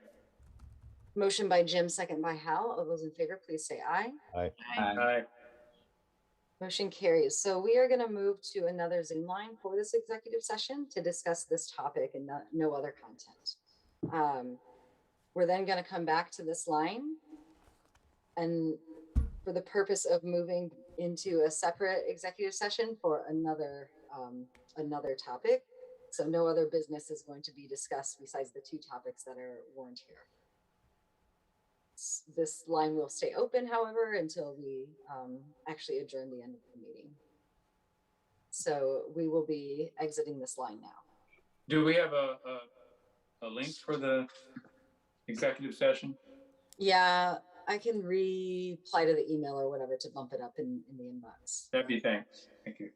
Motion by Jim, second by Hal. All those in favor, please say aye. Aye. Aye. Motion carries. So we are going to move to another Zoom line for this executive session to discuss this topic and no other content. We're then going to come back to this line, and for the purpose of moving into a separate executive session for another topic. So no other business is going to be discussed besides the 2 topics that are warned here. This line will stay open, however, until we actually adjourn the end of the meeting. So we will be exiting this line now. Do we have a link for the executive session? Yeah, I can reply to the email or whatever to bump it up in the inbox. That'd be thanks. Thank you.